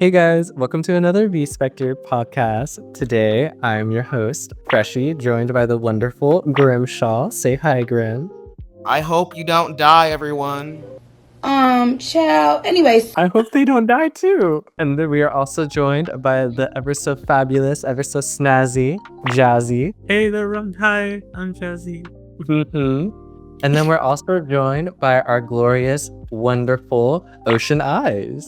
Hey guys, welcome to another V Spectre podcast. Today, I'm your host, Freshie, joined by the wonderful Grimshaw. Say hi, Grim. I hope you don't die, everyone. Child. Anyways. I hope they don't die too. And then we are also joined by the ever so fabulous, ever so snazzy, Jazzy. Hey there, hi, I'm Jazzy. And then we're also joined by our glorious, wonderful Ocean Eyes.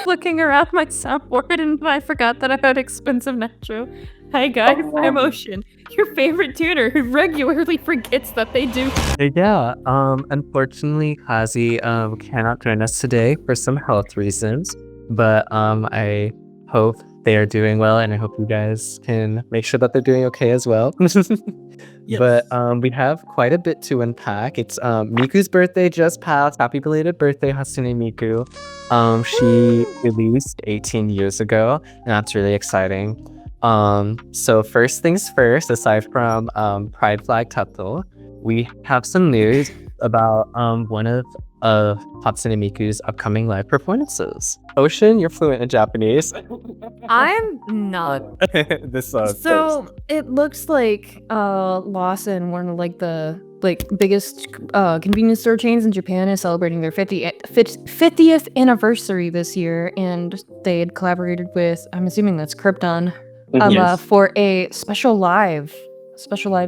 Looking around my soundboard and I forgot that I had expensive nitro. Hi guys, I'm Ocean, your favorite tuner who regularly forgets that they do. Yeah, unfortunately, Kazi cannot join us today for some health reasons, but I hope they are doing well, and I hope you guys can make sure that they're doing okay as well. Yes. But we have quite a bit to unpack. It's Miku's birthday just passed. Happy belated birthday, Hasune Miku. She released 18 years ago, and that's really exciting. So first things first, aside from Pride Flag Tato, we have some news about one of Hatsune Miku's upcoming live performances. Ocean, you're fluent in Japanese. I'm not. This So it looks like Lawson, one of the biggest convenience store chains in Japan, is celebrating their 50th anniversary this year, and they had collaborated with, I'm assuming that's Krypton, for a special live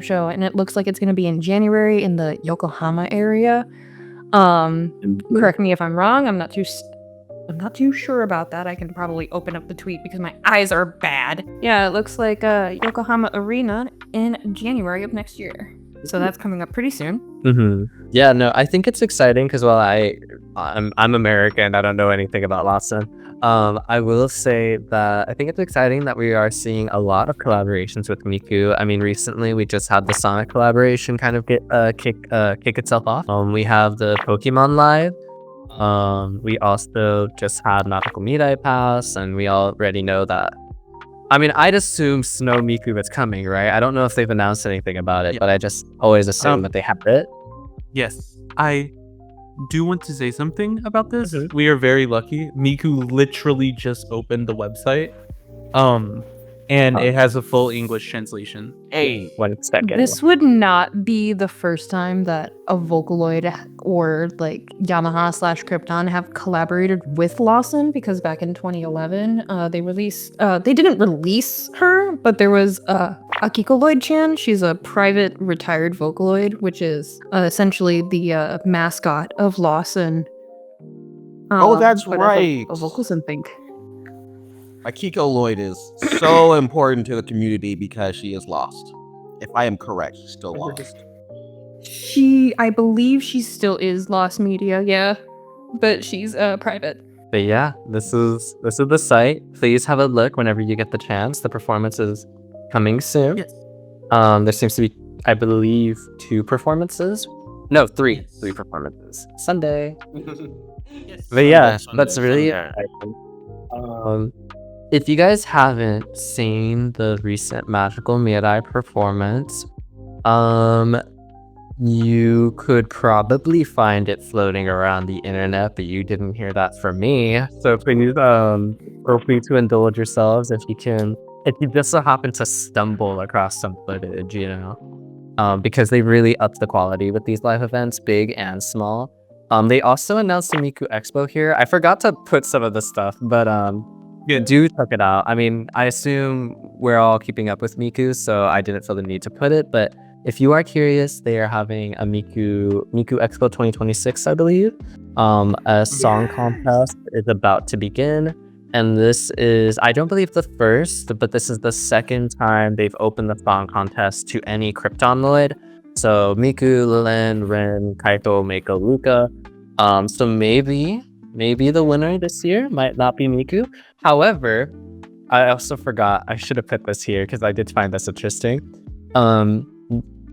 show, and it looks like it's going to be in January in the Yokohama area. Correct me if I'm wrong. I'm not too sure about that. I can probably open up the tweet because my eyes are bad. Yeah, it looks like Yokohama Arena in January of next year. So that's coming up pretty soon. Mm-hmm. Yeah, no, I think it's exciting because I'm American. I don't know anything about Lawson. I will say that I think it's exciting that we are seeing a lot of collaborations with Miku. I mean, recently we just had the Sonic collaboration kind of kick itself off. We have the Pokemon Live. We also just had Nautical Mirai Pass, and we already know that. I mean, I'd assume Snow Miku is coming, right? I don't know if they've announced anything about it, but I just always assume that they have it. Yes, I do want to say something about this. We are very lucky. Miku literally just opened the website, and it has a full English translation. Hey, 1 second. This would not be the first time that a Vocaloid or Yamaha/Krypton have collaborated with Lawson, because back in 2011, they didn't release her, but there was Akikoloid-chan. She's a private retired Vocaloid, which is essentially the mascot of Lawson. That's right. A Vocalson think. Akiko Lloyd is so important to the community because she is lost. If I am correct, she's still lost. I believe she still is lost media, yeah. But she's private. But yeah, this is the site. Please have a look whenever you get the chance. The performance is coming soon. Yes. There seems to be, I believe, 2 performances. No, 3 performances. Sunday. Yes. But yeah, that's really exciting. If you guys haven't seen the recent Magical Mirai performance, you could probably find it floating around the internet, but you didn't hear that from me. So please feel free to indulge yourselves if you just so happen to stumble across some footage, because they really upped the quality with these live events, big and small. They also announced the Miku Expo here. I forgot to put some of the stuff, but do check it out. I mean, I assume we're all keeping up with Miku, so I didn't feel the need to put it. But if you are curious, they are having a Miku Expo 2026, I believe. A song contest is about to begin. And this is, I don't believe the first, but this is the second time they've opened the song contest to any Kryptonoid. So Miku, Lilin, Ren, Kaito, Meiko, Luca. So maybe the winner this year might not be Miku. However, I also forgot, I should have put this here because I did find this interesting.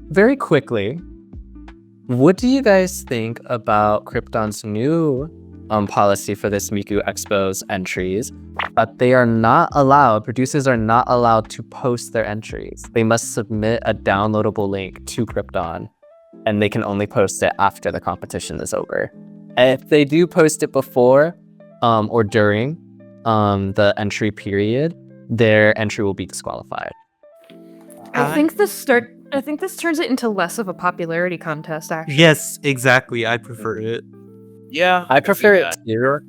Very quickly, what do you guys think about Krypton's new policy for this Miku Expo's entries? They are not allowed, producers are not allowed to post their entries. They must submit a downloadable link to Krypton, and they can only post it after the competition is over. If they do post it before, or during the entry period, their entry will be disqualified. I think this turns it into less of a popularity contest, actually. Yes, exactly. I prefer it. Yeah, I can see prefer it that. too.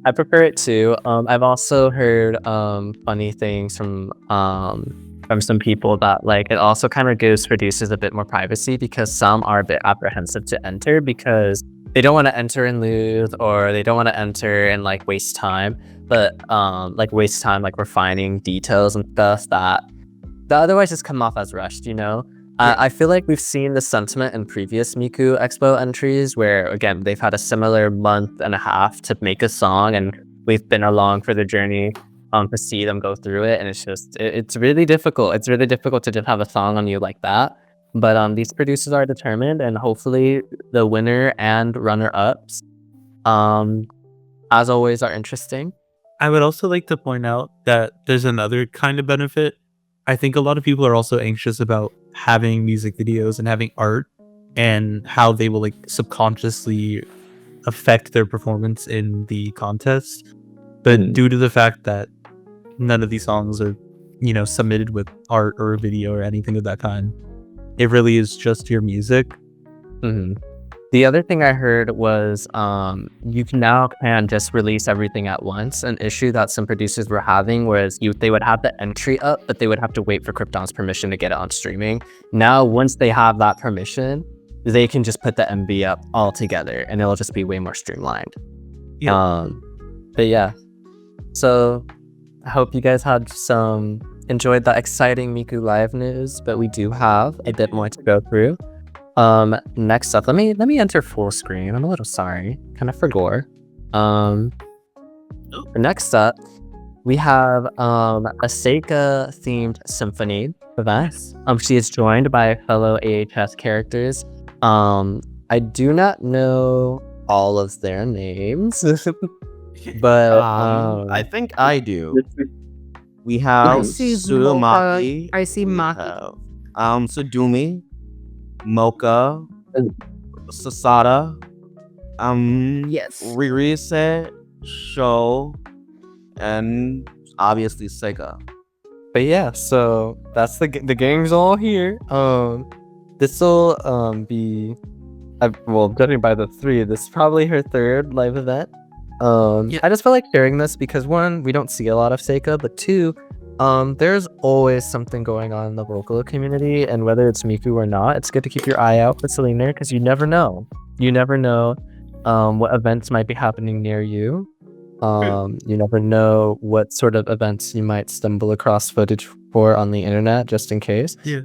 I prefer it too. I've also heard funny things from some people that like it also kind of gives producers a bit more privacy because some are a bit apprehensive to enter because they don't want to enter and lose, or they don't want to enter and like waste time, but like refining details and stuff that otherwise just come off as rushed, you know? I feel like we've seen the sentiment in previous Miku Expo entries where, again, they've had a similar month and a half to make a song, and we've been along for the journey to see them go through it, and it's really difficult. It's really difficult to just have a song on you like that. But these producers are determined, and hopefully the winner and runner-ups, as always, are interesting. I would also like to point out that there's another kind of benefit. I think a lot of people are also anxious about having music videos and having art and how they will like subconsciously affect their performance in the contest. But due to the fact that none of these songs are, you know, submitted with art or a video or anything of that kind, it really is just your music. Mm-hmm. The other thing I heard was you can just release everything at once. An issue that some producers were having was they would have the entry up, but they would have to wait for Krypton's permission to get it on streaming. Now, once they have that permission, they can just put the MV up all together, and it'll just be way more streamlined. Yeah. But yeah, so I hope you guys had enjoyed that exciting Miku Live news, but we do have a bit more to go through. Next up, let me enter full screen. I'm a little sorry, kind of forgot. Next up, we have a Seika themed symphony event. She is joined by fellow AHS characters. I do not know all of their names, but I think I do. We have I see Tsurumaki. I see Maki. Sudumi, Mocha, Sasada, Yes. Ririse, Sho, and obviously Sega. But yeah, so that's the gang's all here. This will be, well, judging by the three, this is probably her third live event. I just felt like sharing this because one, we don't see a lot of Seika, but two, there's always something going on in the Vocalo community, and whether it's Miku or not, it's good to keep your eye out for Selena because you never know. You never know what events might be happening near you. You never know what sort of events you might stumble across footage for on the internet, just in case. Yeah.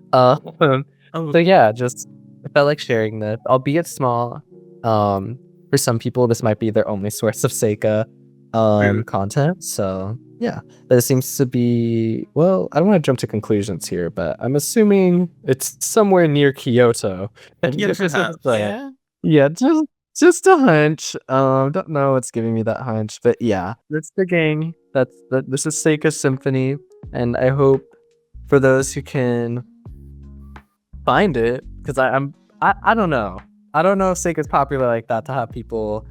So yeah, just I felt like sharing this, albeit small. For some people, this might be their only source of Seika content. So yeah, but it seems to be, well, I don't want to jump to conclusions here, but I'm assuming it's somewhere near Kyoto. And yeah, just a hunch. Don't know what's giving me that hunch, but yeah, that's the gang. This is Seika Symphony, and I hope for those who can find it, because I don't know. I don't know if Seika's popular like that to have people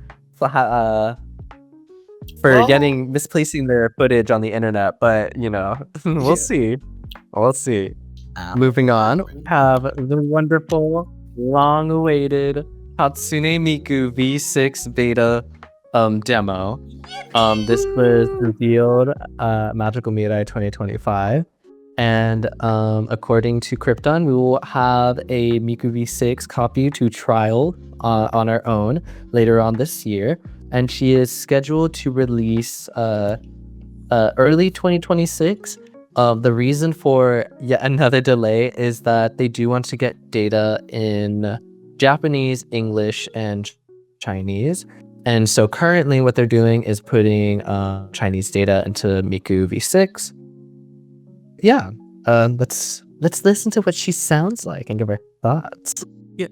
misplacing their footage on the internet, but you know, we'll see. Moving on, we have the wonderful, long-awaited Hatsune Miku V6 beta demo. This was revealed Magical Mirai 2025. And according to Krypton, we will have a Miku V6 copy to trial on our own later on this year. And she is scheduled to release early 2026. The reason for yet another delay is that they do want to get data in Japanese, English, and Chinese. And so currently what they're doing is putting Chinese data into Miku V6. Yeah, let's listen to what she sounds like and give her thoughts. Yes.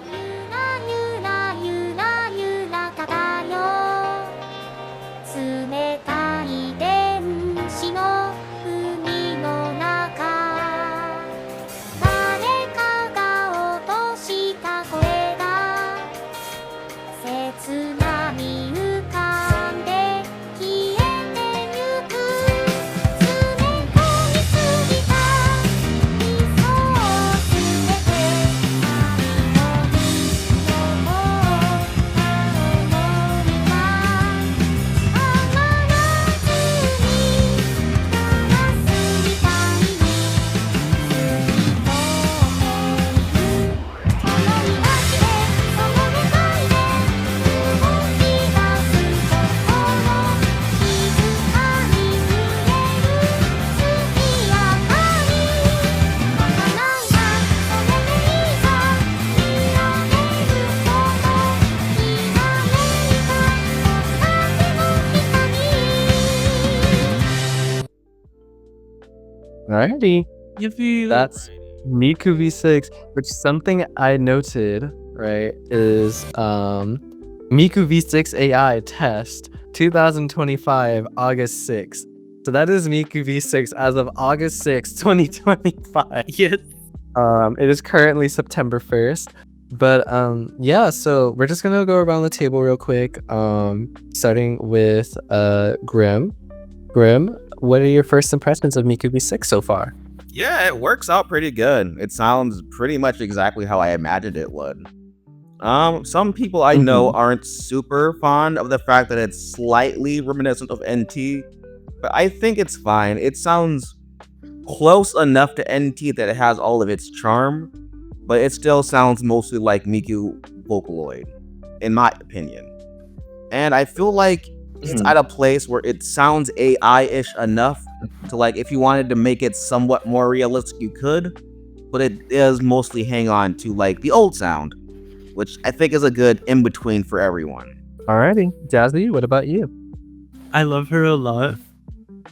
ゆらゆらゆらゆら漂う冷たい電子の海の中誰かが落とした声が切 Alrighty. Yippee. That's Miku V6, which something I noted, right, is Miku V6 AI test 2025 August 6th. So that is Miku V6 as of August 6th, 2025. Yes. It is currently September 1st. But yeah, so we're just gonna go around the table real quick. Starting with Grim. Grim, what are your first impressions of Miku V6 so far? Yeah, it works out pretty good. It sounds pretty much exactly how I imagined it would. Some people I know aren't super fond of the fact that it's slightly reminiscent of NT, but I think it's fine. It sounds close enough to NT that it has all of its charm, but it still sounds mostly like Miku Vocaloid, in my opinion. And I feel like it's at a place where it sounds AI-ish enough to, like, if you wanted to make it somewhat more realistic, you could, but it does mostly hang on to, like, the old sound, which I think is a good in-between for everyone. Alrighty. Jazzy, what about you? I love her a lot.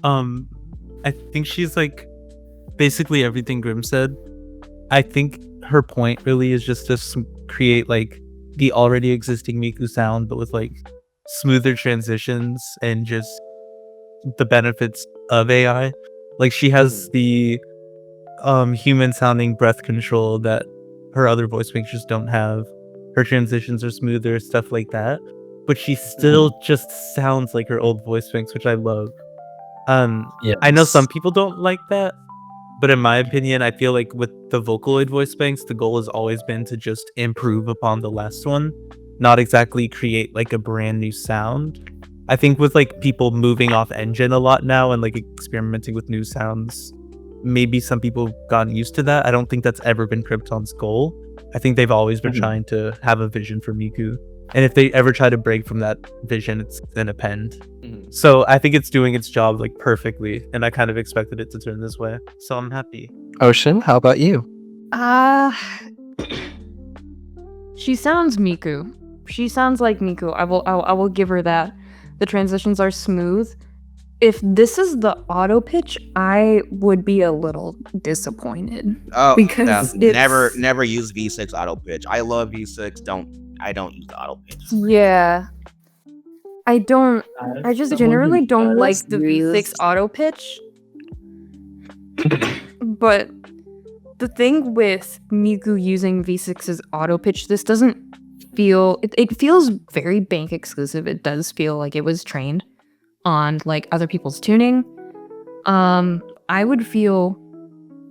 I think she's like basically everything Grim said. I think her point really is just to create like the already existing Miku sound, but with like smoother transitions and just the benefits of AI. Like she has the human sounding breath control that her other voice makers don't have. Her transitions are smoother, stuff like that. But she still just sounds like her old voice banks, which I love. I know some people don't like that, but in my opinion, I feel like with the Vocaloid voice banks, the goal has always been to just improve upon the last one, not exactly create like a brand new sound. I think with like people moving off engine a lot now and like experimenting with new sounds, maybe some people have gotten used to that. I don't think that's ever been Krypton's goal. I think they've always been trying to have a vision for Miku. And if they ever try to break from that vision, it's an append. So I think it's doing its job like perfectly, and I kind of expected it to turn this way. So I'm happy. Ocean, how about you? She sounds Miku. She sounds like Miku. I will give her that. The transitions are smooth. If this is the auto pitch, I would be a little disappointed. Oh, Because no, it's- never use V6 auto pitch. I love V6. I don't use the auto pitch. Yeah. I just generally don't like the V6 auto pitch. But the thing with Miku using V6's auto pitch, this doesn't feel it feels very bank exclusive. It does feel like it was trained on like other people's tuning. I would feel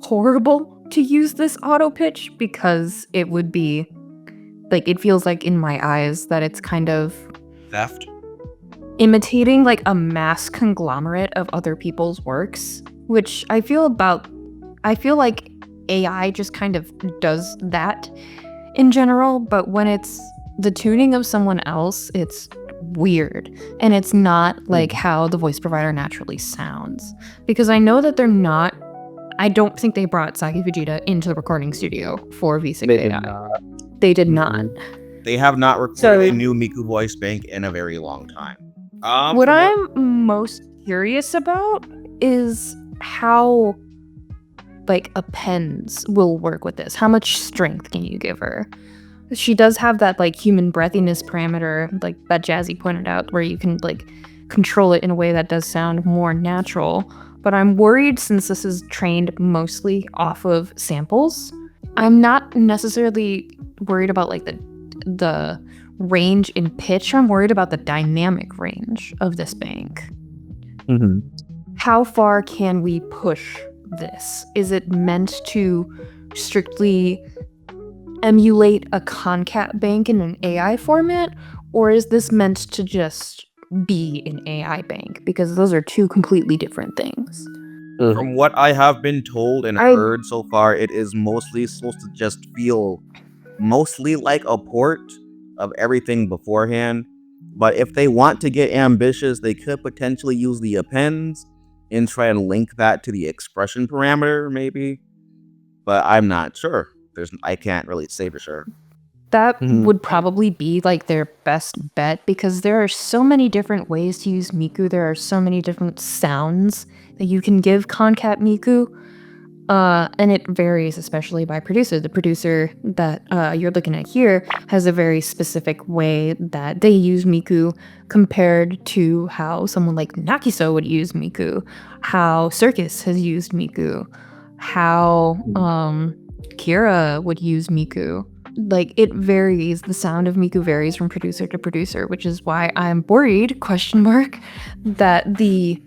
horrible to use this auto pitch because it would be like, it feels like in my eyes that it's kind of Theft. imitating like a mass conglomerate of other people's works, which I feel like AI just kind of does that in general, but when it's the tuning of someone else, it's weird, and it's not like how the voice provider naturally sounds. Because I know that I don't think they brought Saki Fujita into the recording studio for V6 AI. They did not. They have not recorded a new Miku voice bank in a very long time. What I'm most curious about is how like appends will work with this. How much strength can you give her? She does have that like human breathiness parameter, like that Jazzy pointed out, where you can like control it in a way that does sound more natural. But I'm worried, since this is trained mostly off of samples, I'm not necessarily worried about like the range in pitch. I'm worried about the dynamic range of this bank. How far can we push this? Is it meant to strictly emulate a concat bank in an AI format, or is this meant to just be an AI bank? Because those are two completely different things. From what I have been told and heard so far, it is mostly supposed to just feel mostly like a port of everything beforehand. But if they want to get ambitious, they could potentially use the appends and try and link that to the expression parameter, maybe. But I'm not sure. I can't really say for sure. That would probably be like their best bet, because there are so many different ways to use Miku. There are so many different sounds that you can give concat Miku. And it varies, especially by producer. The producer that you're looking at here has a very specific way that they use miku compared to how someone like Nakiso would use miku, how Circus has used miku, how Kira would use miku. Like, it varies. The sound of miku varies from producer to producer, which is why I'm worried, that the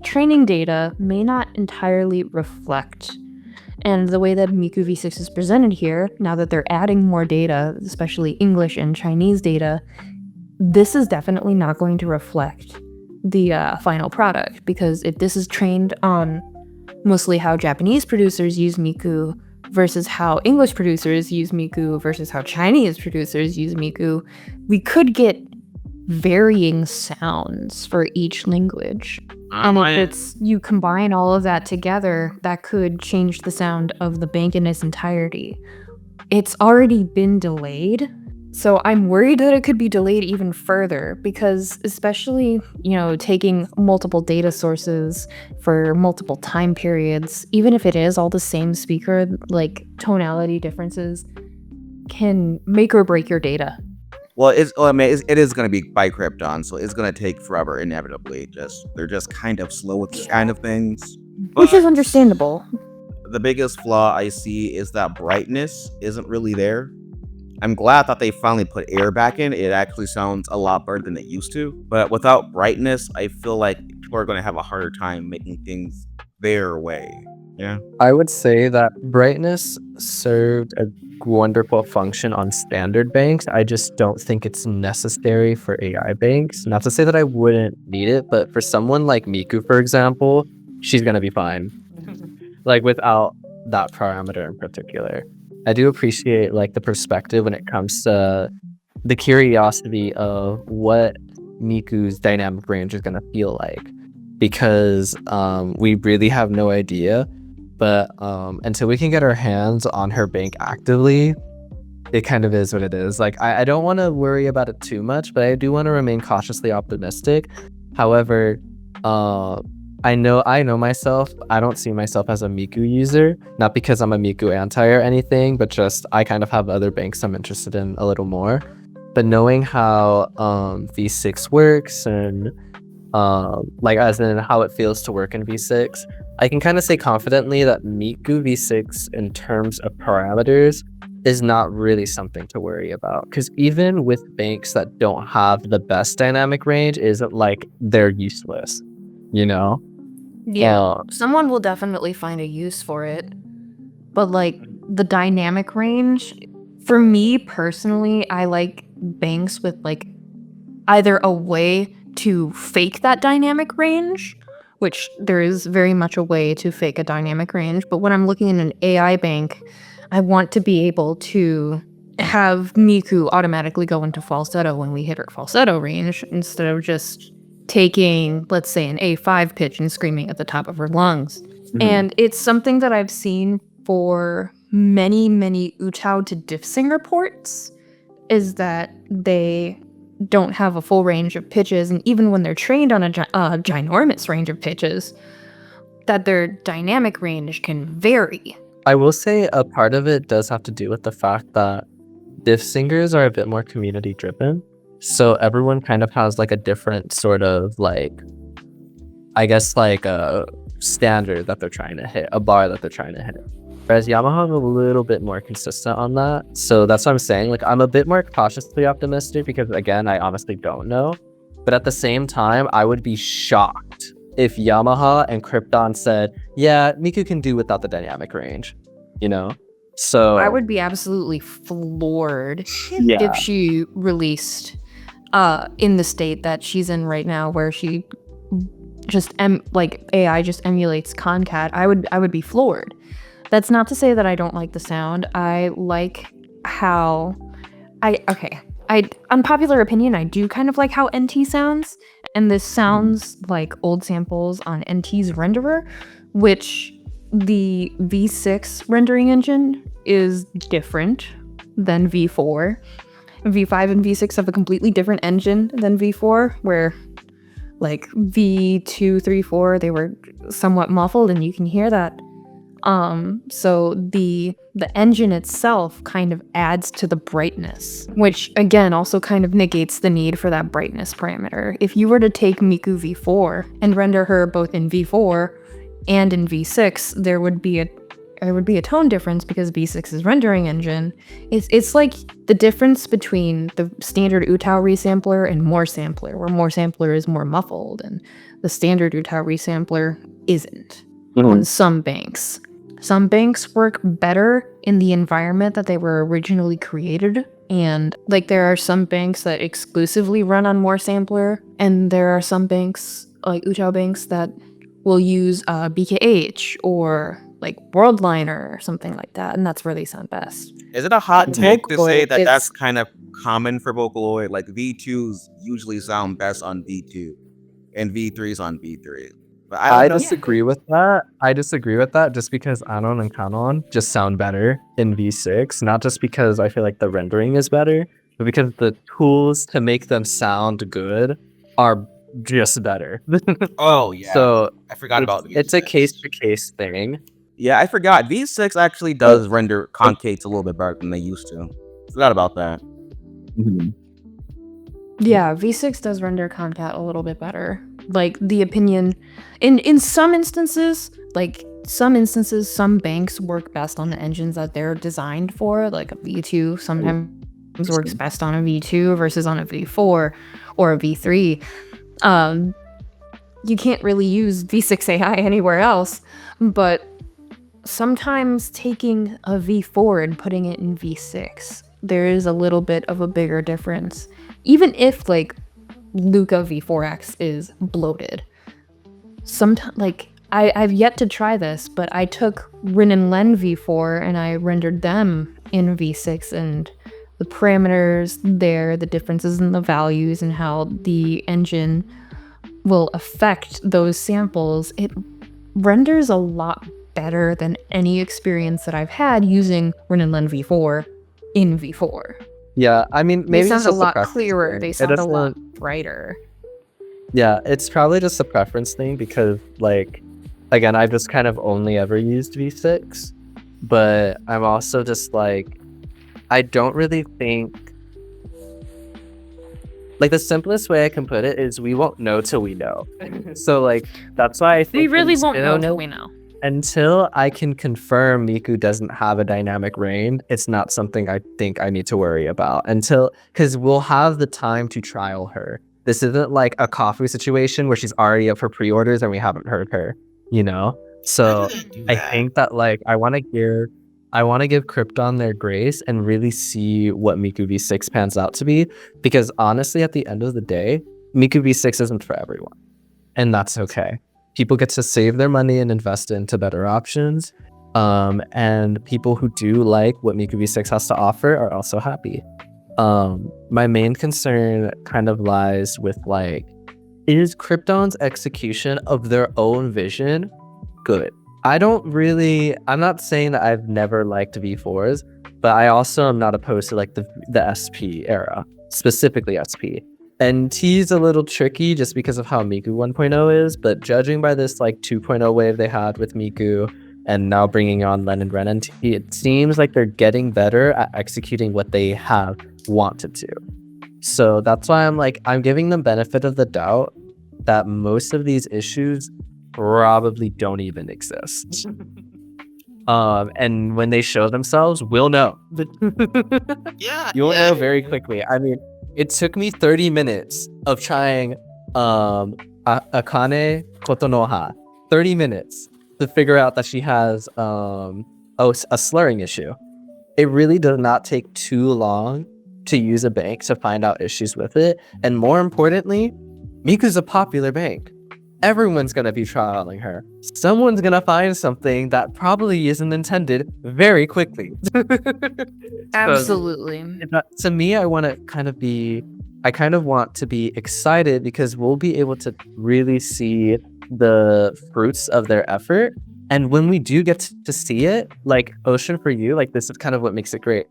training data may not entirely reflect. And the way that Miku V6 is presented here, now that they're adding more data, especially English and Chinese data, this is definitely not going to reflect the final product, because if this is trained on mostly how Japanese producers use Miku versus how English producers use Miku versus how Chinese producers use Miku, we could get varying sounds for each language. And if you combine all of that together, that could change the sound of the bank in its entirety. It's already been delayed, so I'm worried that it could be delayed even further, because especially, taking multiple data sources for multiple time periods, even if it is all the same speaker, like tonality differences can make or break your data. Well, it is going to be by Krypton, so it's going to take forever, inevitably. They're just kind of slow with these kind of things. Which is understandable. The biggest flaw I see is that brightness isn't really there. I'm glad that they finally put air back in. It actually sounds a lot better than it used to. But without brightness, I feel like people are going to have a harder time making things their way. Yeah. I would say that brightness served a wonderful function on standard banks. I just don't think it's necessary for AI banks. Not to say that I wouldn't need it, but for someone like Miku, for example, she's gonna be fine. Like, without that parameter in particular. I do appreciate the perspective when it comes to the curiosity of what Miku's dynamic range is gonna feel like, because we really have no idea. But until we can get our hands on her bank actively, it kind of is what it is. I don't want to worry about it too much, but I do want to remain cautiously optimistic. However, I know myself. I don't see myself as a Miku user, not because I'm a Miku anti or anything, but just I kind of have other banks I'm interested in a little more. But knowing how V6 works and as in how it feels to work in V6, I can kind of say confidently that Miku V6 in terms of parameters is not really something to worry about, because even with banks that don't have the best dynamic range, isn't like they're useless, Yeah, someone will definitely find a use for it, but the dynamic range, for me personally, I like banks with either a way to fake that dynamic range, which there is very much a way to fake a dynamic range, but when I'm looking in an AI bank, I want to be able to have Miku automatically go into falsetto when we hit her falsetto range, instead of just taking, let's say, an A5 pitch and screaming at the top of her lungs. Mm-hmm. And it's something that I've seen for many, many Uchao to diff singer ports, is that they don't have a full range of pitches, and even when they're trained on a ginormous range of pitches, that their dynamic range can vary. I will say a part of it does have to do with the fact that diff singers are a bit more community driven, so everyone kind of has a different sort of a standard that they're trying to hit, a bar that they're trying to hit. Whereas Yamaha is a little bit more consistent on that. So that's what I'm saying. I'm a bit more cautiously optimistic because, again, I honestly don't know. But at the same time, I would be shocked if Yamaha and Krypton said, yeah, Miku can do without the dynamic range, So I would be absolutely floored if she released in the state that she's in right now, where she just AI just emulates Concat. I would be floored. That's not to say that I don't like the sound. I like how unpopular opinion, I do kind of like how NT sounds, and this sounds like old samples on NT's renderer, which the V6 rendering engine is different than V4. V5 and V6 have a completely different engine than V4, where V2, 3, 4, they were somewhat muffled, and you can hear that So the engine itself kind of adds to the brightness, which again also kind of negates the need for that brightness parameter. If you were to take Miku V4 and render her both in V4 and in V6, there would be a tone difference because V6's rendering engine it's like the difference between the standard Utao resampler and More Sampler, where More Sampler is more muffled and the standard Utao resampler isn't. On some banks. Some banks work better in the environment that they were originally created, and like there are some banks that exclusively run on More Sampler, and there are some banks like Utao banks that will use BKH or like Worldliner or something like that, and that's where they sound best. Is it a hot take to say that It's- that's kind of common for Vocaloid? Like V2s usually sound best on V2 and V3s on V3. But I don't know. disagree with that. I disagree with that just because Anon and Kanon just sound better in V6, not just because I feel like the rendering is better, but because the tools to make them sound good are just better. Oh yeah. So I forgot about it's a V6. case-to-case thing. Yeah, I forgot. V6 actually does render concates a little bit better than they used to. Forgot about that. Yeah, V6 does render concat a little bit better. Like the opinion in some instances, some banks work best on the engines that they're designed for, like a V2 sometimes works best on a V2 versus on a V4 or a V3. You can't really use V6 AI anywhere else, but sometimes taking a V4 and putting it in V6, there is a little bit of a bigger difference. Even if like Luca V4X is bloated. Sometimes like I've yet to try this, but I took Rin and Len V4 and I rendered them in V6, and the parameters there, the differences in the values and how the engine will affect those samples, it renders a lot better than any experience that I've had using Rin and Len V4 in V4. Yeah, I mean, maybe They sound it's a just lot preference clearer. thing. They It sound a doesn't- lot brighter. Yeah, it's probably just a preference thing because, like, again, I've just kind of only ever used V6, but I'm also just like, I don't really think. Like, the simplest way I can put it is we won't know till we know. So, like, that's why I think We really won't know until- until we know. Until I can confirm Miku doesn't have a dynamic range, it's not something I think I need to worry about. Because we'll have the time to trial her. This isn't like a coffee situation where she's already up for pre-orders and we haven't heard her, you know? So I think that like I want to give Krypton their grace and really see what Miku V6 pans out to be. Because honestly, at the end of the day, Miku V6 isn't for everyone. And that's okay. People get to save their money and invest into better options. And people who do like what Miku V6 has to offer are also happy. My main concern kind of lies with like, is Krypton's execution of their own vision good? I'm not saying that I've never liked V4s, but I also am not opposed to like the SP era, specifically SP. And T's a little tricky just because of how Miku 1.0 is, but judging by this like 2.0 wave they had with Miku and now bringing on Len and Ren and T, it seems like they're getting better at executing what they have wanted to. So that's why I'm giving them benefit of the doubt that most of these issues probably don't even exist. And when they show themselves, we'll know. Yeah. You'll know very quickly. I mean, it took me 30 minutes of trying Akane Kotonoha. 30 minutes to figure out that she has a slurring issue. It really does not take too long to use a bank to find out issues with it. And more importantly, Miku's a popular bank. Everyone's going to be trialing her. Someone's going to find something that probably isn't intended very quickly. Absolutely. To me, I kind of want to be excited because we'll be able to really see the fruits of their effort. And when we do get to see it, like Ocean for you, like this is kind of what makes it great.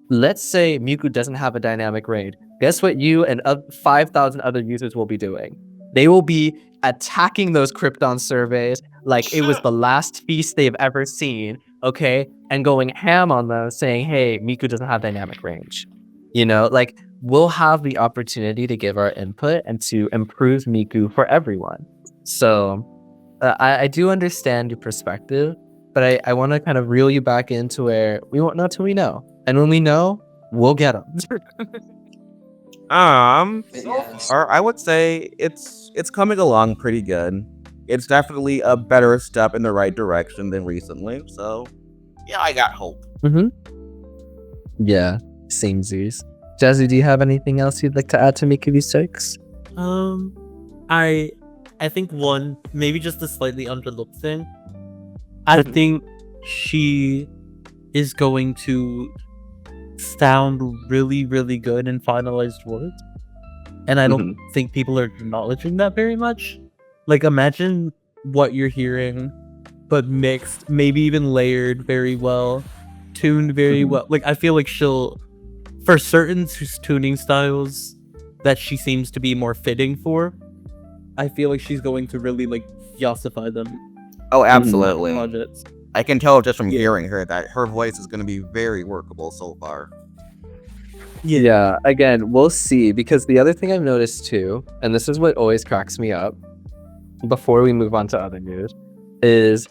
Let's say Miku doesn't have a dynamic raid. Guess what you and 5,000 other users will be doing? They will be attacking those Krypton surveys like it was the last feast they've ever seen, okay? And going ham on them, saying, hey, Miku doesn't have dynamic range. You know, like, we'll have the opportunity to give our input and to improve Miku for everyone. So I do understand your perspective, but I want to kind of reel you back into where we won't know till we know. And when we know, we'll get them. Or I would say it's coming along pretty good. It's definitely a better step in the right direction than recently. So yeah, I got hope. Yeah, same Zeus. Jazzy, do you have anything else you'd like to add to Miku V6? I think one, maybe just a slightly underlooked thing. I think she is going to sound really, really good in finalized words. And I don't think people are acknowledging that very much. Like, imagine what you're hearing, but mixed, maybe even layered very well, tuned very well. Like, I feel like she'll, for certain tuning styles that she seems to be more fitting for, I feel like she's going to really, like, yassify them. Oh, absolutely. Projects. I can tell just from hearing her that her voice is going to be very workable so far. Yeah, again, we'll see. Because the other thing I've noticed too, and this is what always cracks me up before we move on to other news, is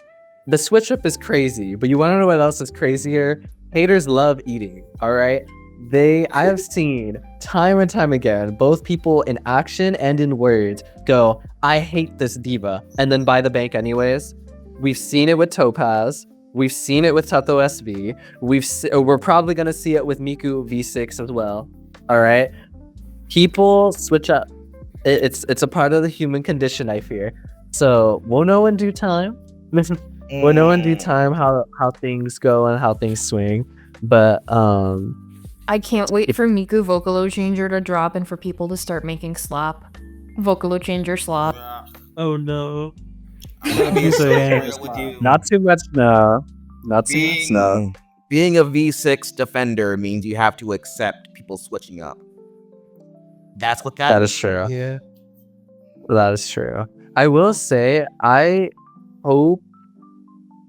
the switch up is crazy. But you want to know what else is crazier? Haters love eating, all right? I have seen time and time again, both people in action and in words go, I hate this diva, and then buy the bank anyways. We've seen it with Topaz. We've seen it with Tato SV. We're probably going to see it with Miku V6 as well. All right? People switch up. It's a part of the human condition, I fear. So we'll know in due time. We'll know in due time how things go and how things swing. But I can't wait for Miku Vocalo Changer to drop and for people to start making slop. Vocalo Changer slop. Oh no. not too much, no. Not too much, no. Being a V6 defender means you have to accept people switching up. That's what that is true. Yeah. That is true. I will say, I hope,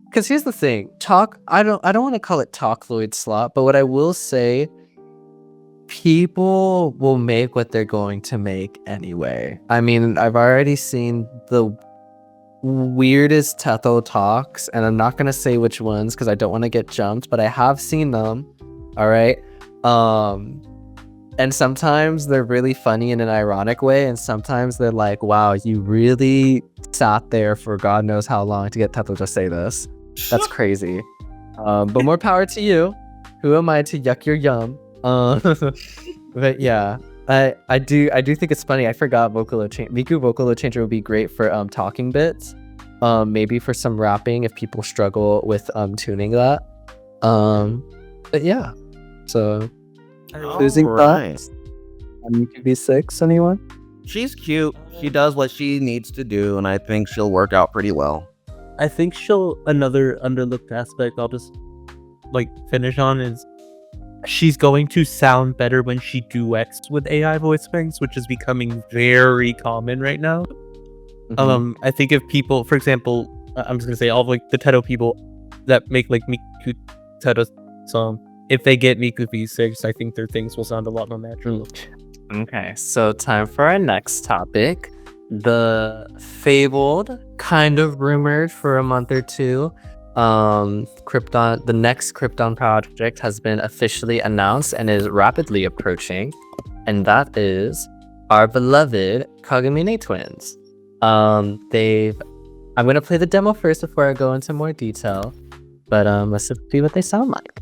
because here's the thing, I don't want to call it Talkloid slot, but what I will say, people will make what they're going to make anyway. I mean, I've already seen the weirdest Tetho talks, and I'm not gonna say which ones because I don't want to get jumped, but I have seen them. All right. And sometimes they're really funny in an ironic way, and sometimes they're like, wow, you really sat there for God knows how long to get Tetho to say this. That's crazy. But more power to you. Who am I to yuck your yum? But yeah, I do think it's funny. I forgot Miku Vocalo Changer would be great for talking bits. Maybe for some rapping if people struggle with tuning that. But yeah. So losing thoughts on Miku V6, anyone? She's cute. She does what she needs to do, and I think she'll work out pretty well. I think another underlooked aspect I'll just like finish on is she's going to sound better when she duets with AI voice banks, which is becoming very common right now. I think if people, for example, I'm just gonna say all of, like the Teto people that make like Miku Teto song, if they get Miku V6, I think their things will sound a lot more natural. Okay, so time for our next topic. The fabled, kind of rumored for a month or two, the next Krypton project has been officially announced and is rapidly approaching, and that is our beloved Kagumine twins. I'm gonna play the demo first before I go into more detail, but let's see what they sound like.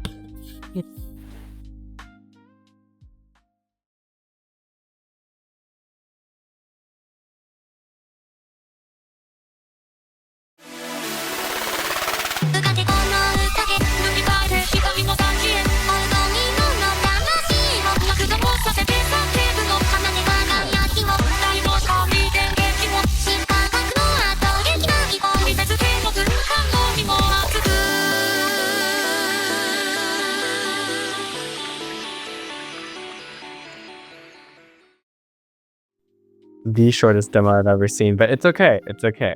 the shortest demo I've ever seen, but it's okay. It's okay.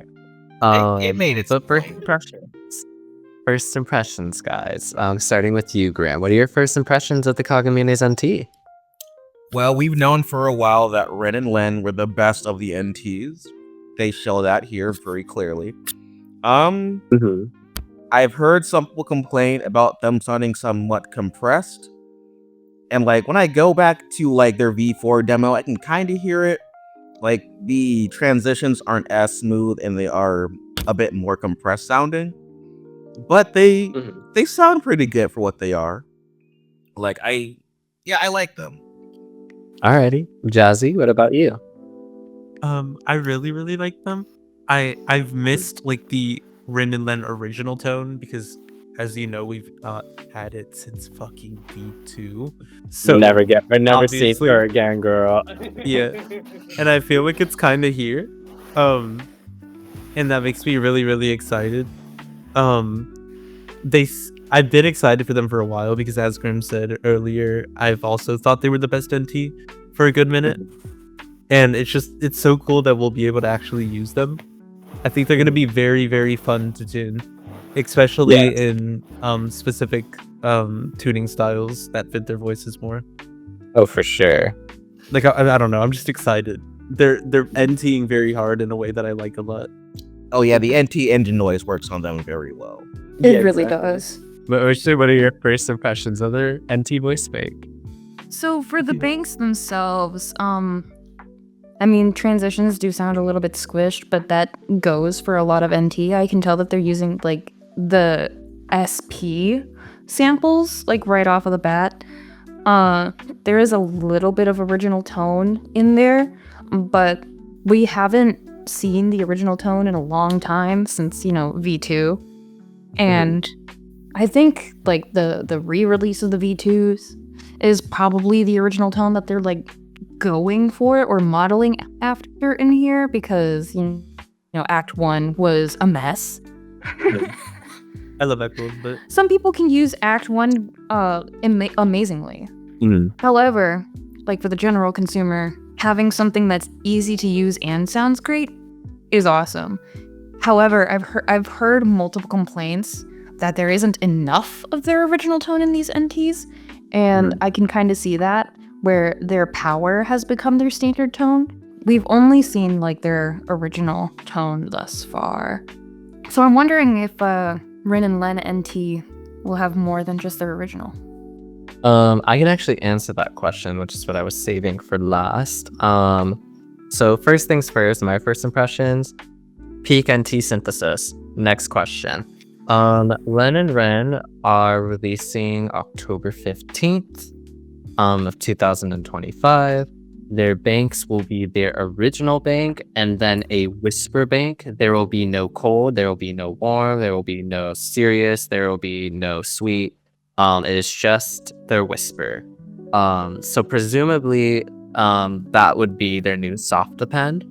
It made its But first point. impressions. First impressions, guys. Starting with you, Graham. What are your first impressions of the Kagamune's NT? Well, we've known for a while that Ren and Len were the best of the NTs. They show that here very clearly. I've heard some people complain about them sounding somewhat compressed. And like when I go back to like their V4 demo, I can kind of hear it. Like the transitions aren't as smooth and they are a bit more compressed sounding. But they sound pretty good for what they are. Like I like them. Alrighty. Jazzy, what about you? I really, really like them. I've missed like the Rin and Len original tone because, as you know, we've not had it since fucking V2. So never see obviously- her again, girl. yeah, and I feel like it's kind of here, and that makes me really, really excited. I've been excited for them for a while because, as Grim said earlier, I've also thought they were the best NT for a good minute. And it's so cool that we'll be able to actually use them. I think they're going to be very, very fun to tune, especially in specific tuning styles that fit their voices more. Oh, for sure. Like, I don't know. I'm just excited. They're NTing very hard in a way that I like a lot. Oh yeah, the NT engine noise works on them very well. It really does. But Oshie, what are your first impressions of their NT voice bank? So for the banks themselves, I mean, transitions do sound a little bit squished, but that goes for a lot of NT. I can tell that they're using like the SP samples like right off of the bat. There is a little bit of original tone in there, but we haven't seen the original tone in a long time since, V2. And I think like the re-release of the V2s is probably the original tone that they're like going for or modeling after in here because Act 1 was a mess. I love Act 1, but some people can use Act 1 amazingly. However, like for the general consumer, having something that's easy to use and sounds great is awesome. However, I've heard multiple complaints that there isn't enough of their original tone in these NTs, and I can kind of see that, where their power has become their standard tone. We've only seen like their original tone thus far. So I'm wondering if Rin and Len NT will have more than just their original. I can actually answer that question, which is what I was saving for last. So first things first, my first impressions, peak NT synthesis. Next question. Len and Ren are releasing October 15th of 2025. Their banks will be their original bank and then a whisper bank. There will be no cold, there will be no warm, there will be no serious, there will be no sweet. It is just their whisper. So presumably that would be their new soft append.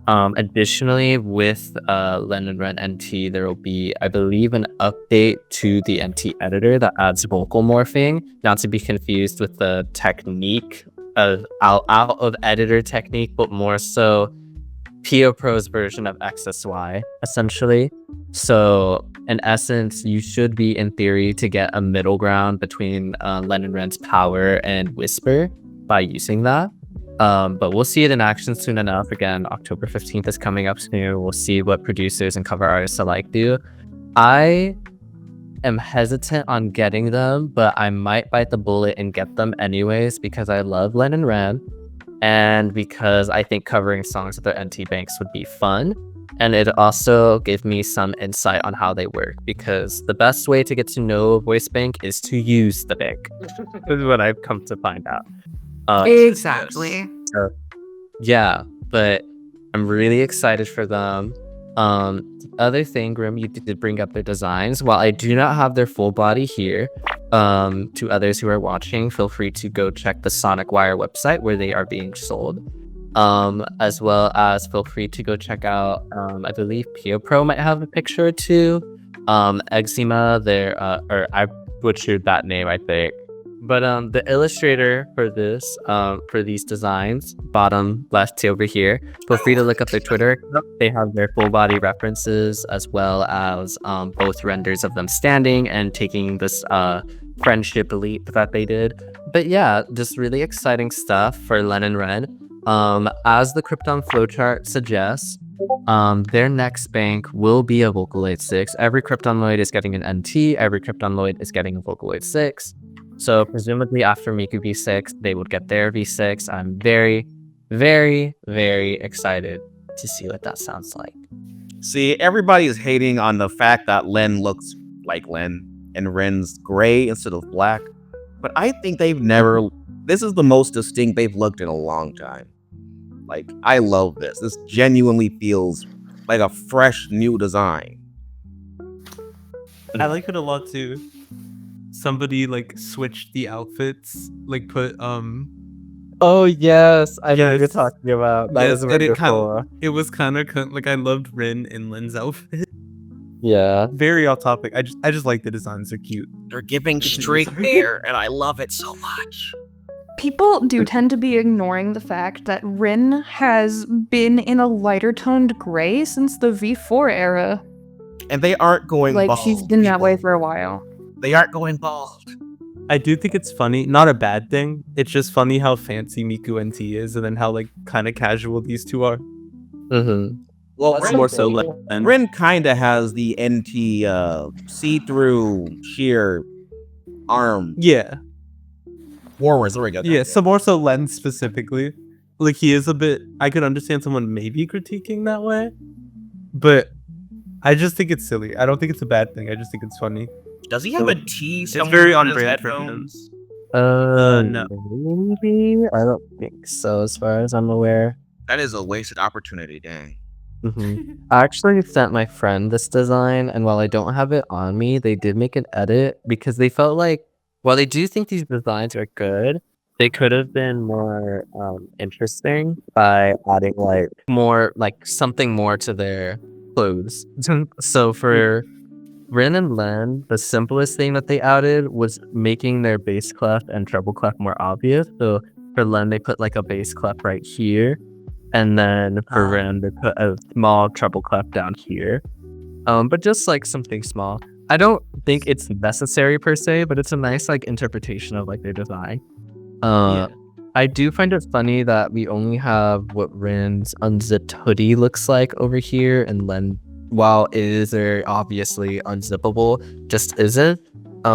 Additionally, with Len and Ren NT, there will be, I believe, an update to the NT editor that adds vocal morphing, not to be confused with the technique of out of editor technique, but more so Pio Pro's version of XSY, essentially. So in essence, you should be, in theory, to get a middle ground between Len and Ren's power and whisper by using that. But we'll see it in action soon enough. Again, October 15th is coming up soon. We'll see what producers and cover artists alike do. I am hesitant on getting them, but I might bite the bullet and get them anyways because I love Len and Ren, and because I think covering songs with their NT banks would be fun. And it also gave me some insight on how they work, because the best way to get to know a voice bank is to use the bank. This is what I've come to find out. Exactly. So, yeah, but I'm really excited for them. The other thing, Grim, you did bring up their designs. While I do not have their full body here, to others who are watching, feel free to go check the Sonic Wire website where they are being sold. As well as feel free to go check out, I believe Pio Pro might have a picture or two. Eczema, or I butchered that name, I think. But the illustrator for this, for these designs, bottom left over here, feel free to look up their Twitter account. They have their full body references as well as both renders of them standing and taking this friendship leap that they did. But yeah, just really exciting stuff for Len and Ren. As the Krypton flowchart suggests, their next bank will be a Vocaloid 6. Every Kryptonoid is getting an NT, every Kryptonoid is getting a Vocaloid 6. So presumably after Miku V6, they would get their V6. I'm very, very, very excited to see what that sounds like. See, everybody is hating on the fact that Len looks like Len and Ren's gray instead of black. But I think this is the most distinct they've looked in a long time. Like, I love this. This genuinely feels like a fresh new design. I like it a lot too. Somebody like switched the outfits, like put Oh yes, I know what you're Yes. talking about. That Yes, is and it wonderful. it was kind of like I loved Rin and Lin's outfit. Yeah. Very off topic. I just like the designs. They're cute. They're giving straight hair, and I love it so much. People do tend to be ignoring the fact that Rin has been in a lighter toned gray since the V4 era. And they aren't going Like, bald. she's been that way for a while. They aren't going bald. I do think it's funny, not a bad thing. It's just funny how fancy Miku NT is, and then how like kind of casual these two are. Mm-hmm. Well, That's more so Len. Ren kind of has the NT see-through sheer arm Yeah, forwards. There we go. yeah. So more so Len specifically. Like he is a bit. I could understand someone maybe critiquing that way, but I just think it's silly. I don't think it's a bad thing. I just think it's funny. Does he have a T? It's very on brand for him. No. Maybe? I don't think so, as far as I'm aware. That is a wasted opportunity. Dang. I actually sent my friend this design, and while I don't have it on me, they did make an edit because they felt like, while they do think these designs are good, they could have been more interesting by adding something more to their clothes. So for Rin and Len, the simplest thing that they added was making their bass clef and treble clef more obvious. So for Len, they put like a bass clef right here. And then for Ren, they put a small treble clef down here. But just like something small. I don't think it's necessary per se, but it's a nice like interpretation of like their design. I do find it funny that we only have what Ren's unzipped hoodie looks like over here, and Len, while it is obviously unzippable, just isn't.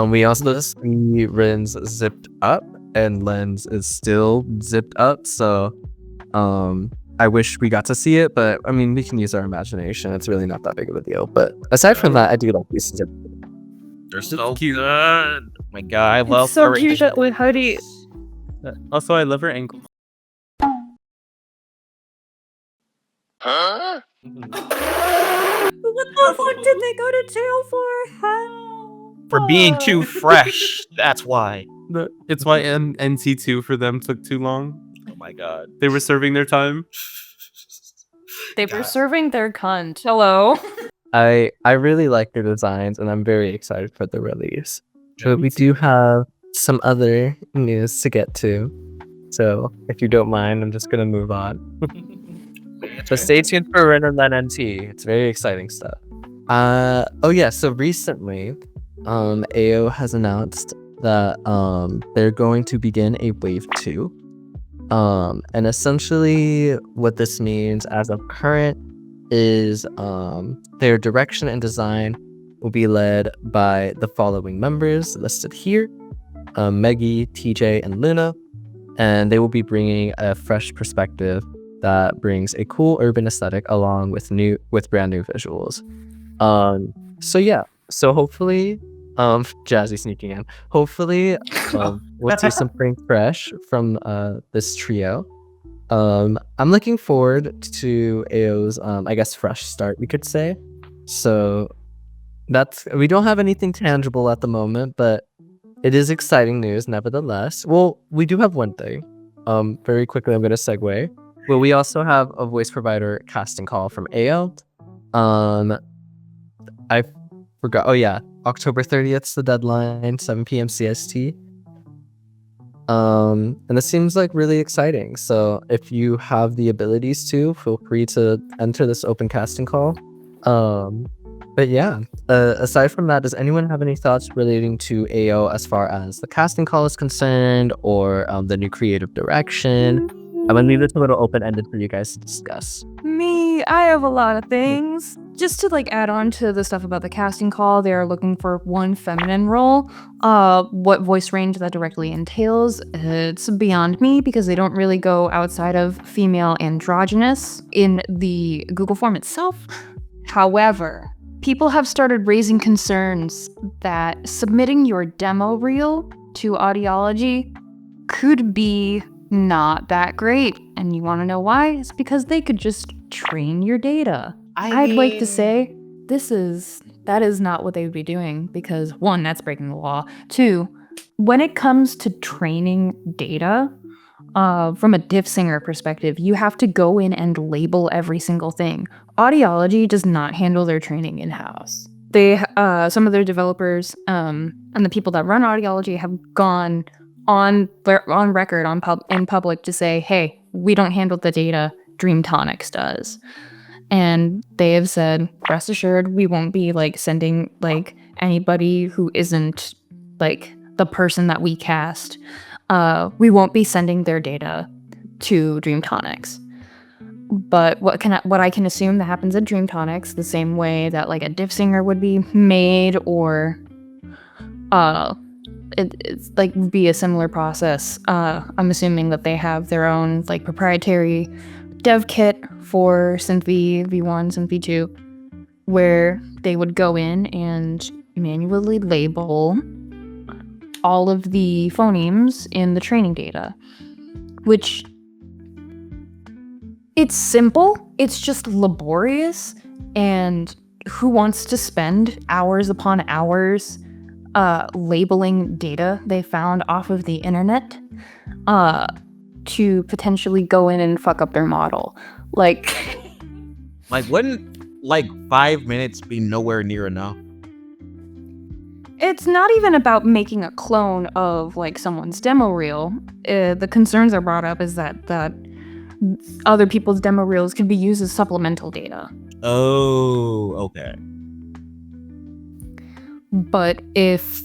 We also see Ren's zipped up, and Len's is still zipped up. So, I wish we got to see it, but I mean, we can use our imagination. It's really not that big of a deal. But aside from that, I do like these zipped. They're so cute. good. Oh my god, I love so wearing cute this. with hoodies. Also, I love her ankle. What the fuck did they go to jail for? For being too fresh. That's why. It's why NC2 for them took too long. Oh my god. They were serving their time. They were serving their cunt. Hello. I really like their designs, and I'm very excited for the release. But we do have some other news to get to. So if you don't mind, I'm just gonna move on. So stay tuned for Ren and Len NT. It's very exciting stuff. Oh yeah, so recently, AO has announced that they're going to begin a wave 2. And essentially what this means as of current is their direction and design will be led by the following members listed here: Meggy, TJ, and Luna. And they will be bringing a fresh perspective that brings a cool urban aesthetic along with brand new visuals. So yeah, so hopefully, Jazzy sneaking in. Hopefully, we'll see something fresh from this trio. I'm looking forward to AO's, I guess, fresh start, we could say. So we don't have anything tangible at the moment, but it is exciting news nevertheless. Well, we do have one thing. Very quickly, I'm going to segue. Well, we also have a voice provider casting call from AO. I forgot. Oh yeah, October 30th is the deadline, 7 p.m. CST. And this seems like really exciting. So if you have the abilities to, feel free to enter this open casting call. But yeah, aside from that, does anyone have any thoughts relating to AO as far as the casting call is concerned, or the new creative direction? I'm gonna leave this a little open-ended for you guys to discuss. Me, I have a lot of things. Just to like add on to the stuff about the casting call, they are looking for one feminine role. What voice range that directly entails, it's beyond me because they don't really go outside of female androgynous in the Google form itself. However, people have started raising concerns that submitting your demo reel to Audiology could be not that great. And you want to know why? It's because they could just train your data. I'd like to say that is not what they would be doing because one, that's breaking the law. Two, when it comes to training data, from a diff singer perspective, you have to go in and label every single thing. Audiology does not handle their training in-house. They, some of their developers, and the people that run Audiology have gone on record in public to say, hey, we don't handle the data, Dreamtonics does. And they have said, rest assured, we won't be like sending like anybody who isn't like the person that we cast. We won't be sending their data to Dreamtonics. But what I can assume that happens at Dreamtonics, the same way that like a diff singer would be made, or it's like be a similar process. I'm assuming that they have their own like proprietary dev kit for Synth V, V1, Synth V2, where they would go in and manually label all of the phonemes in the training data, which it's simple, it's just laborious, and who wants to spend hours upon hours labeling data they found off of the internet to potentially go in and fuck up their model? Like wouldn't like 5 minutes be nowhere near enough? It's not even about making a clone of like someone's demo reel. The concerns are brought up is that other people's demo reels can be used as supplemental data. Oh, okay. But if,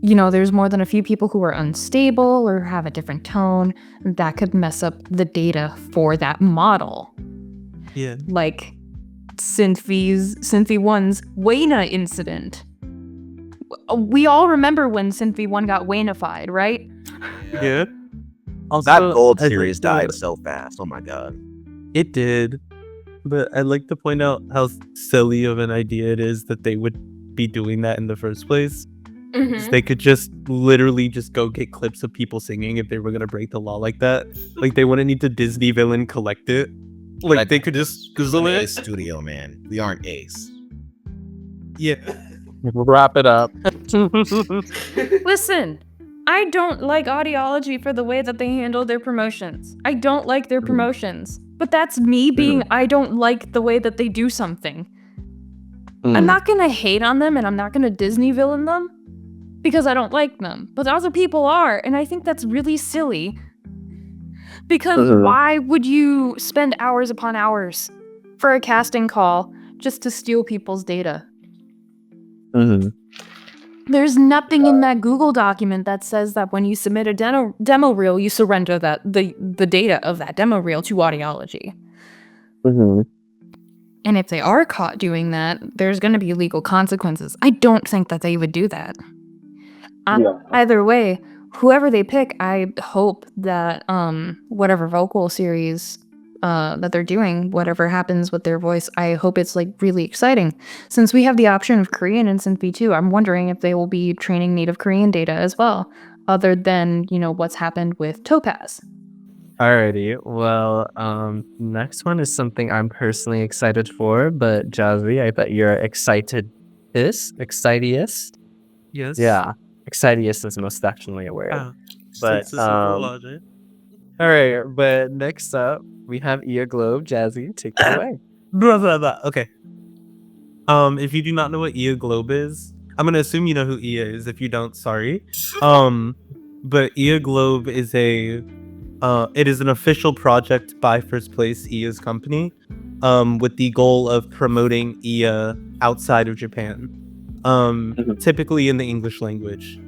there's more than a few people who are unstable or have a different tone, that could mess up the data for that model. Yeah. Like Synth V1's Wayna incident. We all remember when Synth V1 got Waynified, right? Yeah. Also, That gold I series think died so fast. Oh my god. It did. But I'd like to point out how silly of an idea it is that they would be doing that in the first place. Mm-hmm. They could just literally just go get clips of people singing if they were gonna break the law like that. Like they wouldn't need to Disney villain collect it. Like they could just Google it. Ace Studio, man. We aren't Ace. Yeah. Wrap it up. Listen, I don't like Audiology for the way that they handle their promotions. I don't like their promotions. But that's me being I don't like the way that they do something. I'm not gonna hate on them and I'm not gonna Disney villain them because I don't like them. But other people are, and I think that's really silly. Because why would you spend hours upon hours for a casting call just to steal people's data? There's nothing in that Google document that says that when you submit a demo reel, you surrender the data of that demo reel to Audiology. And if they are caught doing that, there's going to be legal consequences. I don't think that they would do that. Either way, whoever they pick, I hope that whatever vocal series that they're doing, whatever happens with their voice, I hope it's like really exciting. Since we have the option of Korean in Synth V2, I'm wondering if they will be training native Korean data as well, other than, what's happened with Topaz. Alrighty, well, next one is something I'm personally excited for, but Jazzy, I bet you're excitiest? Yes. Yeah, excitiest is most definitely a word. But, Synthesis of logic. alright, but next up, we have Ia Globe. Jazzy, take it away. Blah, blah, blah. Okay. If you do not know what Ia Globe is, I'm gonna assume you know who Ia is. If you don't, sorry. but Ia Globe is it is an official project by First Place, Ia's company, with the goal of promoting Ia outside of Japan, typically in the English language.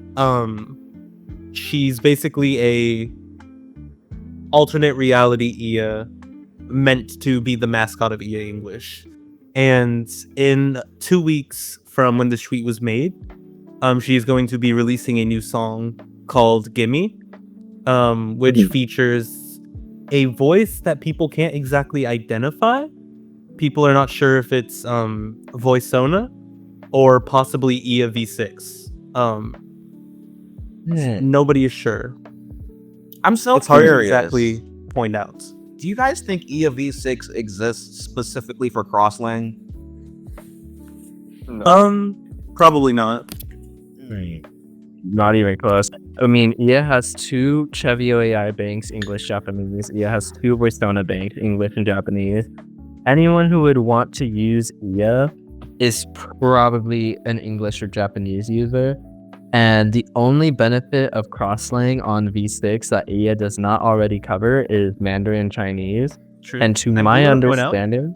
She's basically a alternate reality Ia, meant to be the mascot of Ia English. And in 2 weeks from when this tweet was made, she's going to be releasing a new song called Gimme, which features a voice that people can't exactly identify. People are not sure if it's Voiceona or possibly Ia V6. Nobody is sure. I'm so It's hard to curious. exactly point out. Do you guys think Ia V6 exists specifically for crosslang? Probably not. Not even close. I mean, Ia has 2 Chevio AI banks, English, Japanese. Ia has 2 Voicona banks, English and Japanese. Anyone who would want to use Ia is probably an English or Japanese user. And the only benefit of crosslang on V6 that Ia does not already cover is Mandarin Chinese. True. And to I'm my gonna point out, understanding,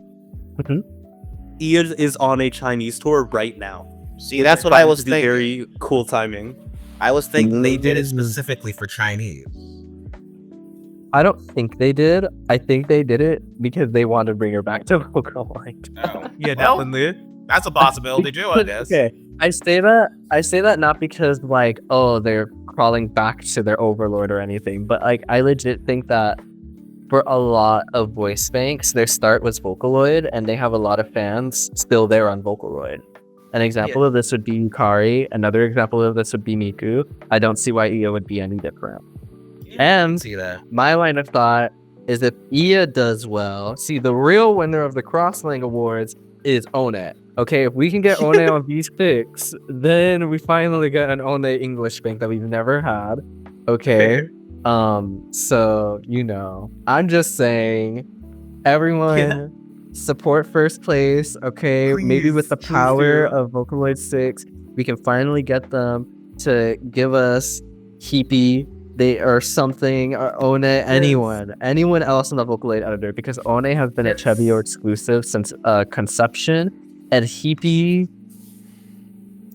Ia is on a Chinese tour right now. See, that's what I was To be thinking. Very cool timing. I was thinking they did it specifically for Chinese. I don't think they did. I think they did it because they wanted to bring her back to Vocaloid. Oh. Yeah, Well, definitely. that's a possibility too, I guess. Okay, I say that not because like, oh, they're crawling back to their overlord or anything, but like I legit think that for a lot of voice banks, their start was Vocaloid and they have a lot of fans still there on Vocaloid. An example of this would be Yukari. Another example of this would be Miku. I don't see why Ia would be any different. And See that. my line of thought is if Ia does well, see, the real winner of the Crosslang Awards is One. Okay, if we can get One on V6, then we finally get an One English bank that we've never had. Okay. So, you know, I'm just saying, everyone support First Place, okay? Maybe with the Please, power do. of Vocaloid 6, we can finally get them to give us Heapy, they or something, or One, anyone else in the Vocaloid editor, because One has been a Chevio exclusive since conception, and Heapy,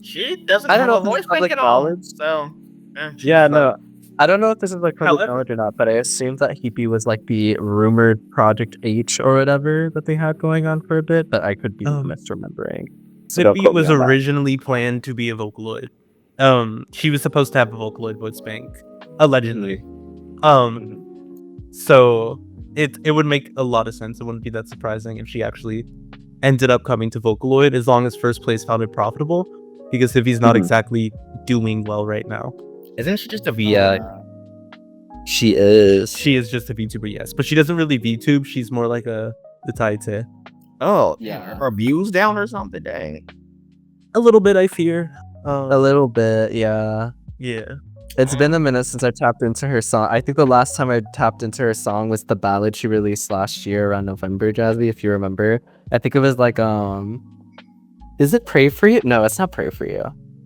She doesn't I don't have know a if this voice is public bank at all. knowledge. So, yeah, no, I don't know if this is like public However- knowledge or not, but I assume that Heapy was like the rumored Project H or whatever that they had going on for a bit, but I could be misremembering. So don't Zippy quote me was on that. originally planned to be a Vocaloid. She was supposed to have a Vocaloid voice bank, allegedly. So it would make a lot of sense. It wouldn't be that surprising if she actually ended up coming to Vocaloid, as long as First Place found it profitable, because Zippy's not exactly doing well right now. Isn't she just a She is. She is just a VTuber, yes, but she doesn't really VTube. She's more like the Taite. Oh, Yeah. her views down or something? Dang. A little bit, I fear. A little bit, yeah. Yeah. It's been a minute since I tapped into her song. I think the last time I tapped into her song was the ballad she released last year around November, Jazzy, if you remember. I think it was like, is it Pray For You? No, it's not Pray For You.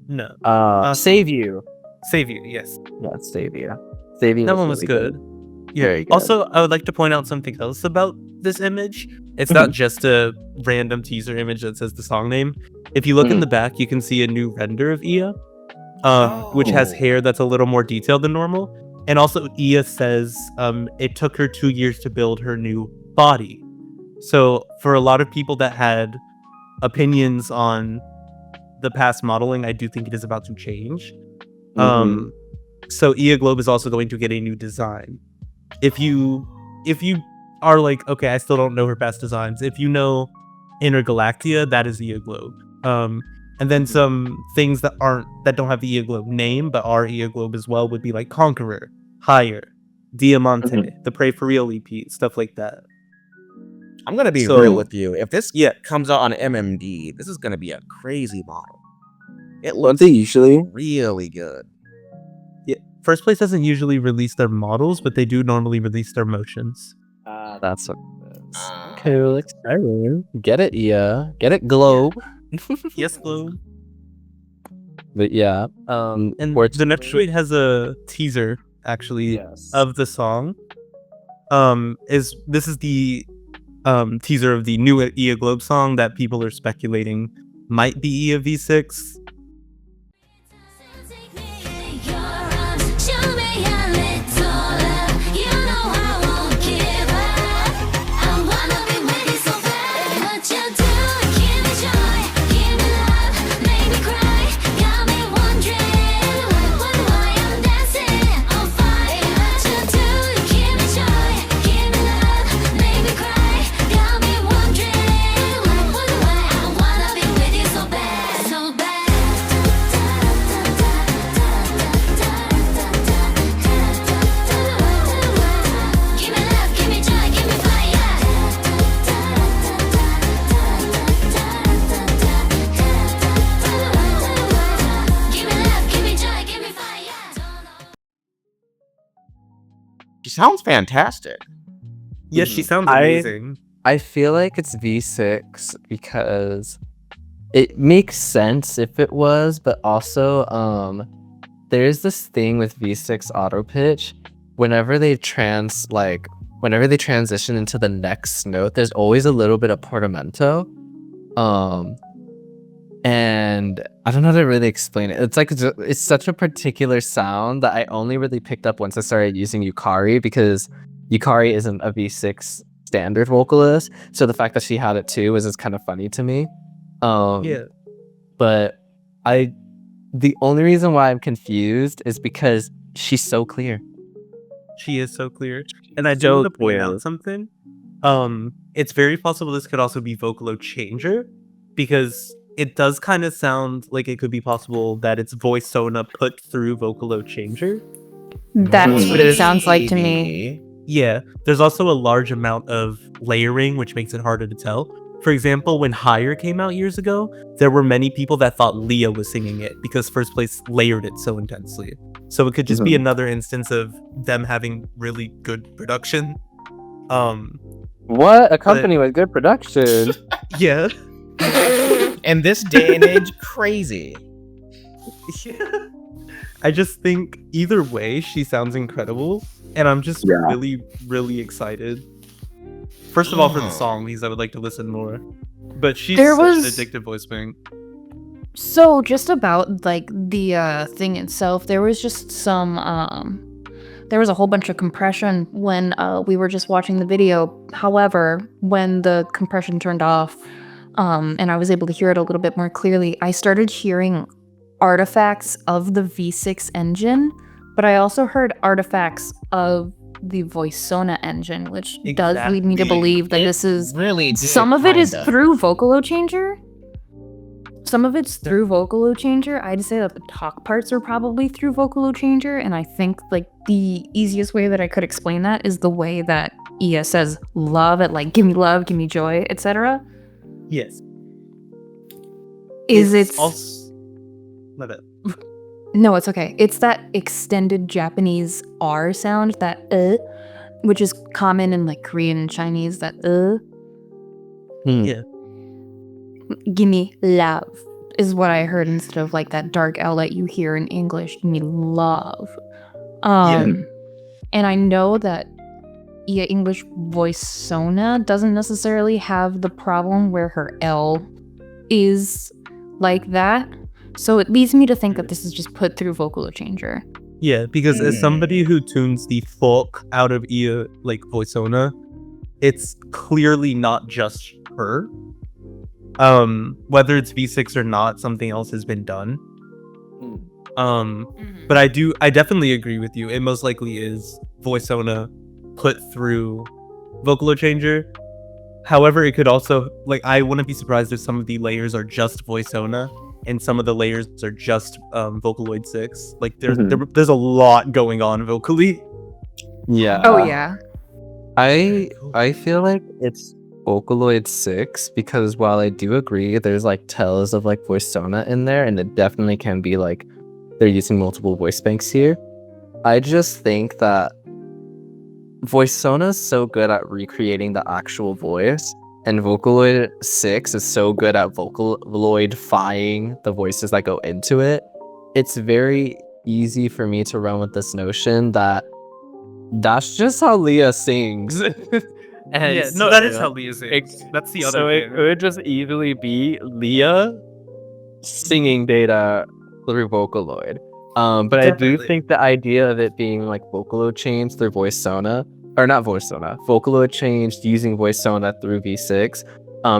No. Save You. Save You, yes. Yeah, it's Save You. Save You. That one was really good. Very good. Also, I would like to point out something else about this image. It's not just a random teaser image that says the song name. If you look in the back, you can see a new render of Ia, which has hair that's a little more detailed than normal. And also, Ia says it took her 2 years to build her new body. So for a lot of people that had opinions on the past modeling, I do think it is about to change. So Ia Globe is also going to get a new design. If you are like, okay, I still don't know her past designs. If you know Intergalactia, that is Ia Globe. And then some things that don't have the Ia Globe name but are Ia Globe as well would be like Conqueror, Higher, Diamante, the Pray For Real EP, stuff like that. I'm gonna be So- real with you. If this comes out on MMD, this is gonna be a crazy model. It looks usually? really good. First Place doesn't usually release their models, but they do normally release their motions. That's what it is. Cool, exciting. Get it, Ia. Get it, Globe. Yes, Globe. But yeah, And for the next tweet has a teaser actually yes. of the song. This is the teaser of the new Ia Globe song that people are speculating might be Ia V6. She sounds fantastic. Yes, she sounds I- amazing. I feel like it's V6 because it makes sense if it was, but also there's this thing with V6 auto pitch. Whenever they transition into the next note, there's always a little bit of portamento. And I don't know how to really explain it. It's like it's such a particular sound that I only really picked up once I started using Yukari, because Yukari isn't a V6 standard vocalist, so the fact that she had it too was just kind of funny to me. Yeah. But the only reason why I'm confused is because she's so clear. She is so clear. And I do want to point clear. out something. It's very possible this could also be Vocalo Changer, because it does kind of sound like it could be possible that it's voice Sona put through Vocalo Changer. That's what it sounds like to me. Yeah, there's also a large amount of layering, which makes it harder to tell. For example, when Higher came out years ago, there were many people that thought Leah was singing it because First Place layered it so intensely. So it could just be another instance of them having really good production. What? A company with good production? Yeah. In this day and age, crazy. Yeah. I just think either way, she sounds incredible, and I'm just really, really excited. First of all, for the song, because I would like to listen more. But she's such an addictive voice bank. So just about like the thing itself, there was just some there was a whole bunch of compression when we were just watching the video. However, when the compression turned off, and I was able to hear it a little bit more clearly, I started hearing artifacts of the V6 engine, but I also heard artifacts of the voice Sona engine, which does lead me to believe that this is really some of it is through Vocalo Changer. Some of it's through Vocalo Changer. I'd say that the talk parts are probably through Vocalo Changer, and I think like the easiest way that I could explain that is the way that Ia says love at like give me love, give me joy, etc. Yes. It's also my bad. No, it's okay. It's that extended Japanese R sound, that which is common in like Korean and Chinese, that Yeah. Gimme love is what I heard instead of like that dark L that you hear in English. Gimme love. And I know that English voice Sona doesn't necessarily have the problem where her L is like that. So it leads me to think that this is just put through Vocalo Changer. Yeah, because as somebody who tunes the folk out of Ia like voice Sona, it's clearly not just her. Whether it's V6 or not, something else has been done. But I definitely agree with you. It most likely is voice Sona put through Vocalo Changer. However, it could also, like, I wouldn't be surprised if some of the layers are just voice Sona and some of the layers are just Vocaloid 6. Like, there's a lot going on vocally. Yeah. Oh yeah. I feel like it's Vocaloid 6 because while I do agree there's like tells of like voice Sona in there, and it definitely can be like they're using multiple voice banks here, I just think that voice Sona is so good at recreating the actual voice, and Vocaloid 6 is so good at Vocaloid-fying the voices that go into it, it's very easy for me to run with this notion that that's just how Leah sings. And Yeah, no, that is how Leah sings. That's the other so thing. it could just easily be Leah singing data through Vocaloid. But I do Definitely. think the idea of it being like Vocaloid changed through VoiceSona, or not VoiceSona, Vocaloid changed using VoiceSona through V6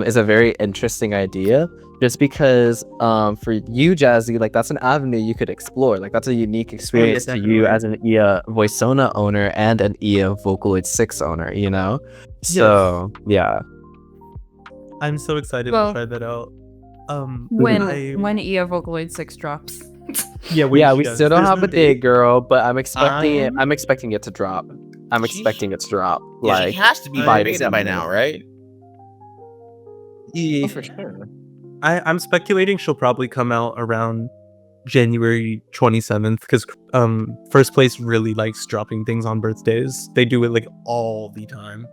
is a very interesting idea. Just because for you, Jazzy, like that's an avenue you could explore. Like that's a unique experience to you definitely. as an EA VoiceSona owner and an EA Vocaloid 6 owner, you know? So yeah. I'm so excited Well, to try that out. When I- EA Vocaloid 6 drops. yeah, We yes, still don't there's have no a date, girl, but I'm expecting it. Um, I'm expecting it to drop. I'm she- expecting it to drop. Yeah, Like she has to be by by December. now, right? Yeah. Oh, for sure. I'm speculating she'll probably come out around January 27th because First Place really likes dropping things on birthdays. They do it like all the time,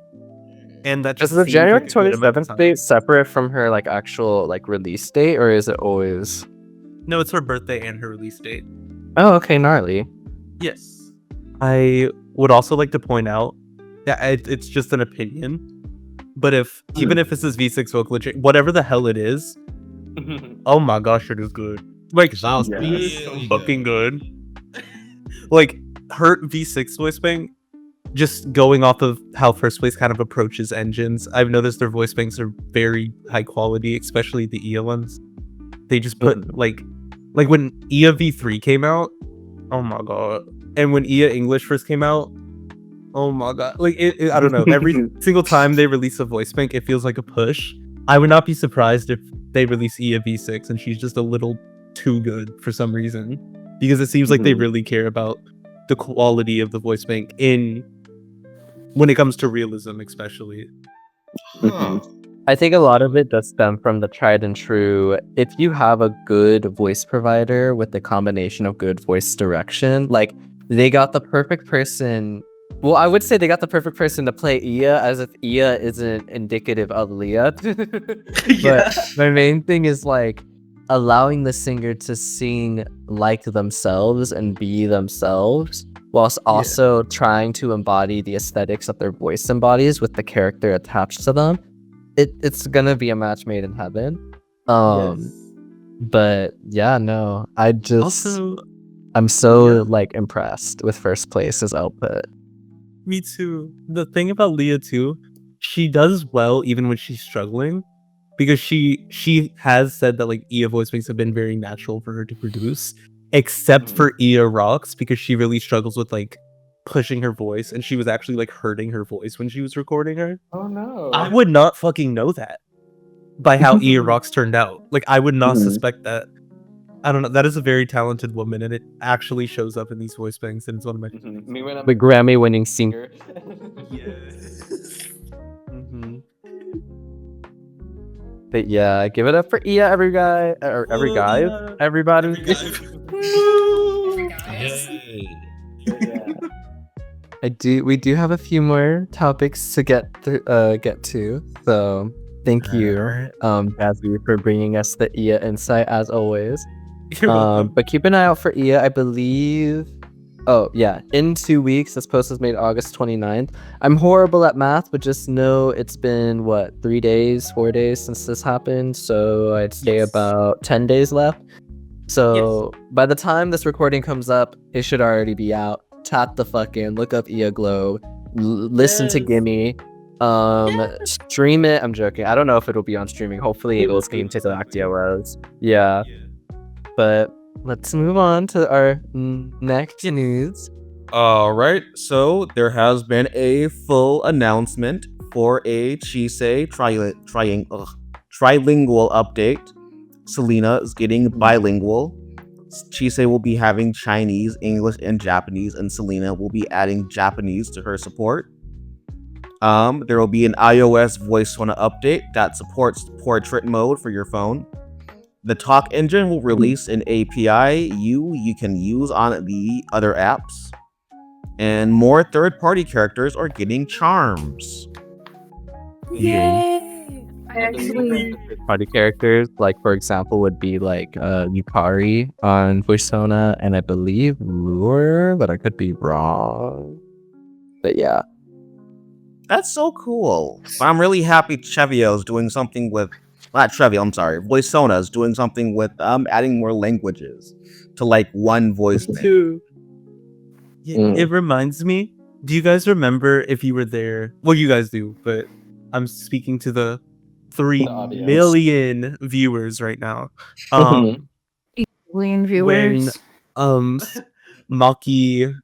and that Is just the seems January like a good amount of 27th time. date separate from her like actual like release date, or is it always? No, it's her birthday and her release date. Oh, okay, gnarly. Yes. I would also like to point out that it's just an opinion, but even if this is V6 vocal, whatever the hell it is, oh my gosh, it is good. Like, Sounds Yes. really fucking good. Like, her V6 voice bank, just going off of how First Place kind of approaches engines, I've noticed their voice banks are very high quality, especially the EA ones. They just put like when EA V3 came out, oh my god, and when EA English first came out, oh my god, like I don't know. Every single time they release a voice bank, it feels like a push. I would not be surprised if they release EA V6 and she's just a little too good for some reason, because it seems like they really care about the quality of the voice bank when it comes to realism, especially. Huh. I think a lot of it does stem from the tried and true. If you have a good voice provider with a combination of good voice direction, like they got the perfect person. Well, I would say they got the perfect person to play Ia, as if Ia isn't indicative of Leah. But my main thing is like allowing the singer to sing like themselves and be themselves, whilst also trying to embody the aesthetics that their voice embodies with the character attached to them. It's gonna be a match made in heaven. But yeah, no, I'm so like impressed with First Place's output. Me too. The thing about Leah too, she does well even when she's struggling, because she has said that like Ia voice banks have been very natural for her to produce, except for Ia Rocks, because she really struggles with like pushing her voice, and she was actually like hurting her voice when she was recording her. Oh no. I would not fucking know that by how Ia Rocks turned out. Like, I would not suspect that. I don't know. That is a very talented woman, and it actually shows up in these voice banks, and it's one of my The Grammy-winning singer. But yeah, give it up for Ia, every guy, or every guy, everybody. We do have a few more topics to get to. So thank you, Jazzy, for bringing us the Ia insight as always. You're welcome. But keep an eye out for Ia. I believe. Oh yeah, in 2 weeks. This post was made August 29th. I'm horrible at math, but just know it's been 4 days since this happened. So I'd say about 10 days left. So by the time this recording comes up, it should already be out. Tap the fucking, look up Ia Glow, listen to Gimme, stream it. I'm joking. I don't know if it'll be on streaming. Hopefully it will stream to the Actios. Yeah. But let's move on to our next news. All right, so there has been a full announcement for a Chisei trilingual update. Selena is getting bilingual. Chisei will be having Chinese, English, and Japanese, and Selena will be adding Japanese to her support. There will be an iOS VoiceSona update that supports portrait mode for your phone. The Talk Engine will release an API you can use on the other apps. And more third-party characters are getting charms. Yay! actually, Party characters, like for example, would be like Yukari on Persona, and I believe Lure, but I could be wrong. But yeah. That's so cool. But I'm really happy Chevio's doing something with not Chevio, I'm sorry. Voisona's doing something with adding more languages to like one voice thing. Too. It reminds me. Do you guys remember if you were there? Well, you guys do, but I'm speaking to the 3 million viewers right now. million viewers. When Maki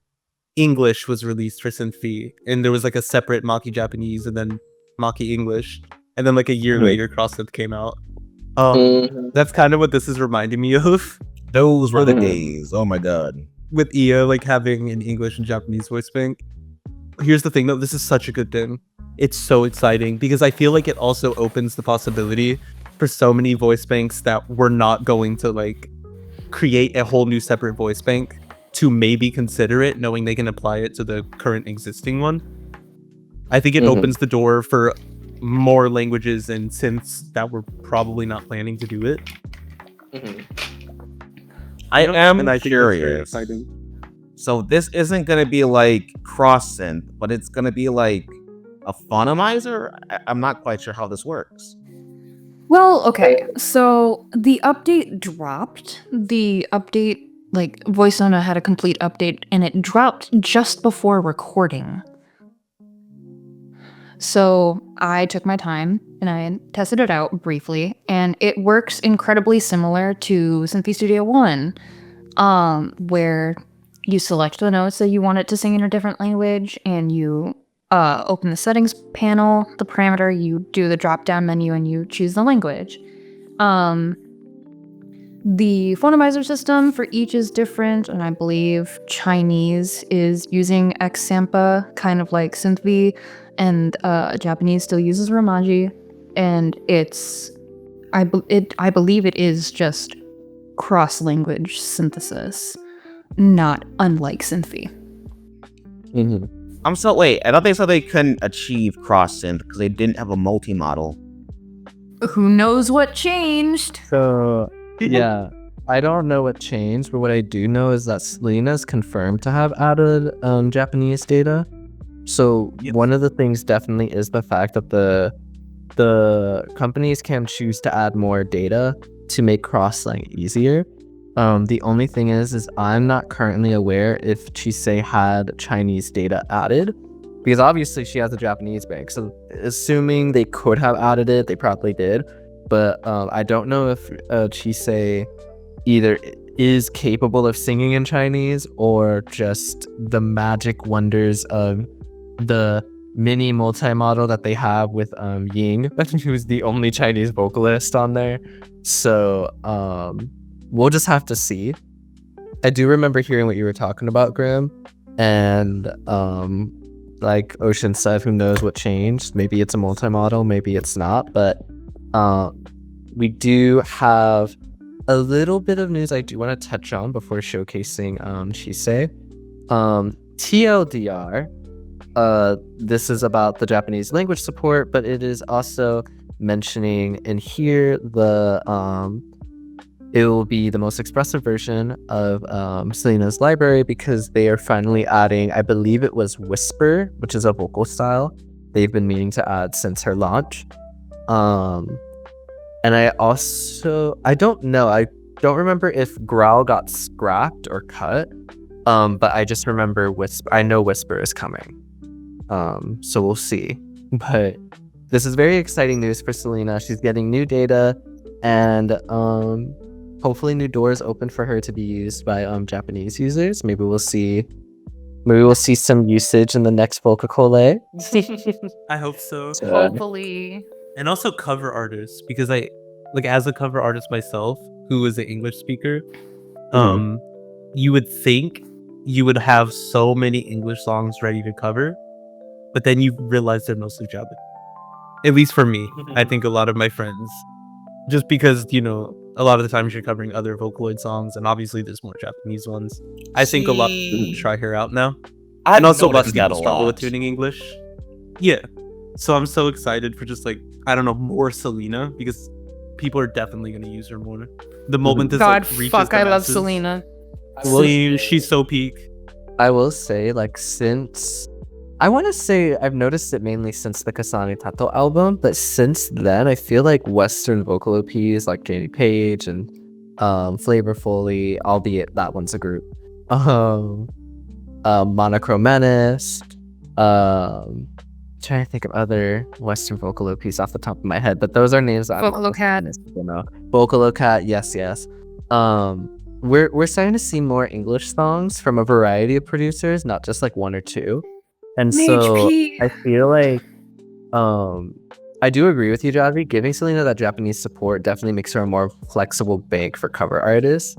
English was released for Synthfee, and there was like a separate Maki Japanese and then Maki English, and then like a year later Cross Synth came out. That's kind of what this is reminding me of. Those were the days. Oh my god. With Ia like having an English and Japanese voice bank. Here's the thing though, this is such a good thing. It's so exciting because I feel like it also opens the possibility for so many voice banks that we're not going to like create a whole new separate voice bank to maybe consider it, knowing they can apply it to the current existing one. I think it opens the door for more languages and synths that we're probably not planning to do it. I am and I think that's very curious. exciting. So this isn't gonna be like cross synth, but it's gonna be like a phonomizer? I'm not quite sure how this works. Well, okay. So the update dropped. The update, like Voicena had a complete update, and it dropped just before recording. So I took my time and I tested it out briefly, and it works incredibly similar to Synthie Studio 1, where you select the notes that you want it to sing in a different language, and you open the settings panel, the parameter, you do the drop-down menu, and you choose the language. The phonomizer system for each is different, and I believe Chinese is using Xsampa, kind of like Synthvie, and Japanese still uses Romaji, and I believe it is just cross-language synthesis, not unlike Synthvie. Wait, I thought they said they couldn't achieve cross synth because they didn't have a multi-model. Who knows what changed? So yeah, I don't know what changed, but what I do know is that Selena's confirmed to have added Japanese data. So one of the things definitely is the fact that the companies can choose to add more data to make cross-slang easier. The only thing is I'm not currently aware if Chisei had Chinese data added, because obviously she has a Japanese bank. So assuming they could have added it, they probably did. But I don't know if Chisei either is capable of singing in Chinese or just the magic wonders of the mini multi-model that they have with Ying, who's the only Chinese vocalist on there. So we'll just have to see. I do remember hearing what you were talking about, Graham, and like Ocean said, who knows what changed. Maybe it's a multi-model, maybe it's not, but we do have a little bit of news I do want to touch on before showcasing Chisei. TLDR, this is about the Japanese language support, but it is also mentioning in here it will be the most expressive version of Selena's library, because they are finally adding, I believe it was Whisper, which is a vocal style they've been meaning to add since her launch. And I don't know, I don't remember if Growl got scrapped or cut, but I just remember Whisper. I know Whisper is coming, so we'll see. But this is very exciting news for Selena. She's getting new data, and hopefully new doors open for her to be used by Japanese users. Maybe we'll see some usage in the next Vocacole. I hope so. Hopefully. And also cover artists, because I, like, as a cover artist myself, who is an English speaker, you would think you would have so many English songs ready to cover, but then you realize they're mostly Japanese. At least for me. I think a lot of my friends, just because, you know, a lot of the times you're covering other Vocaloid songs, and obviously there's more Japanese ones. I think a lot of people try her out now. I've and also noticed less that people a struggle with lot. tuning English. Yeah. So I'm so excited for just like, I don't know, more Selena, because people are definitely going to use her more. The moment this God, like, reaches fuck, the I love masses, Selena. She's so peak. I will say, like, since I want to say I've noticed it mainly since the Kasane Tato album, but since then I feel like Western vocal OPs like Janie Page and Flavor Foley, albeit that one's a group, Monochrome Menace, trying to think of other Western vocal OPs off the top of my head, but those are names that Vocalocat. you know. Vocalocat, yes. We're starting to see more English songs from a variety of producers, not just like one or two. And so HP. I feel like I do agree with you, Javi. Giving Selena that Japanese support definitely makes her a more flexible bank for cover artists.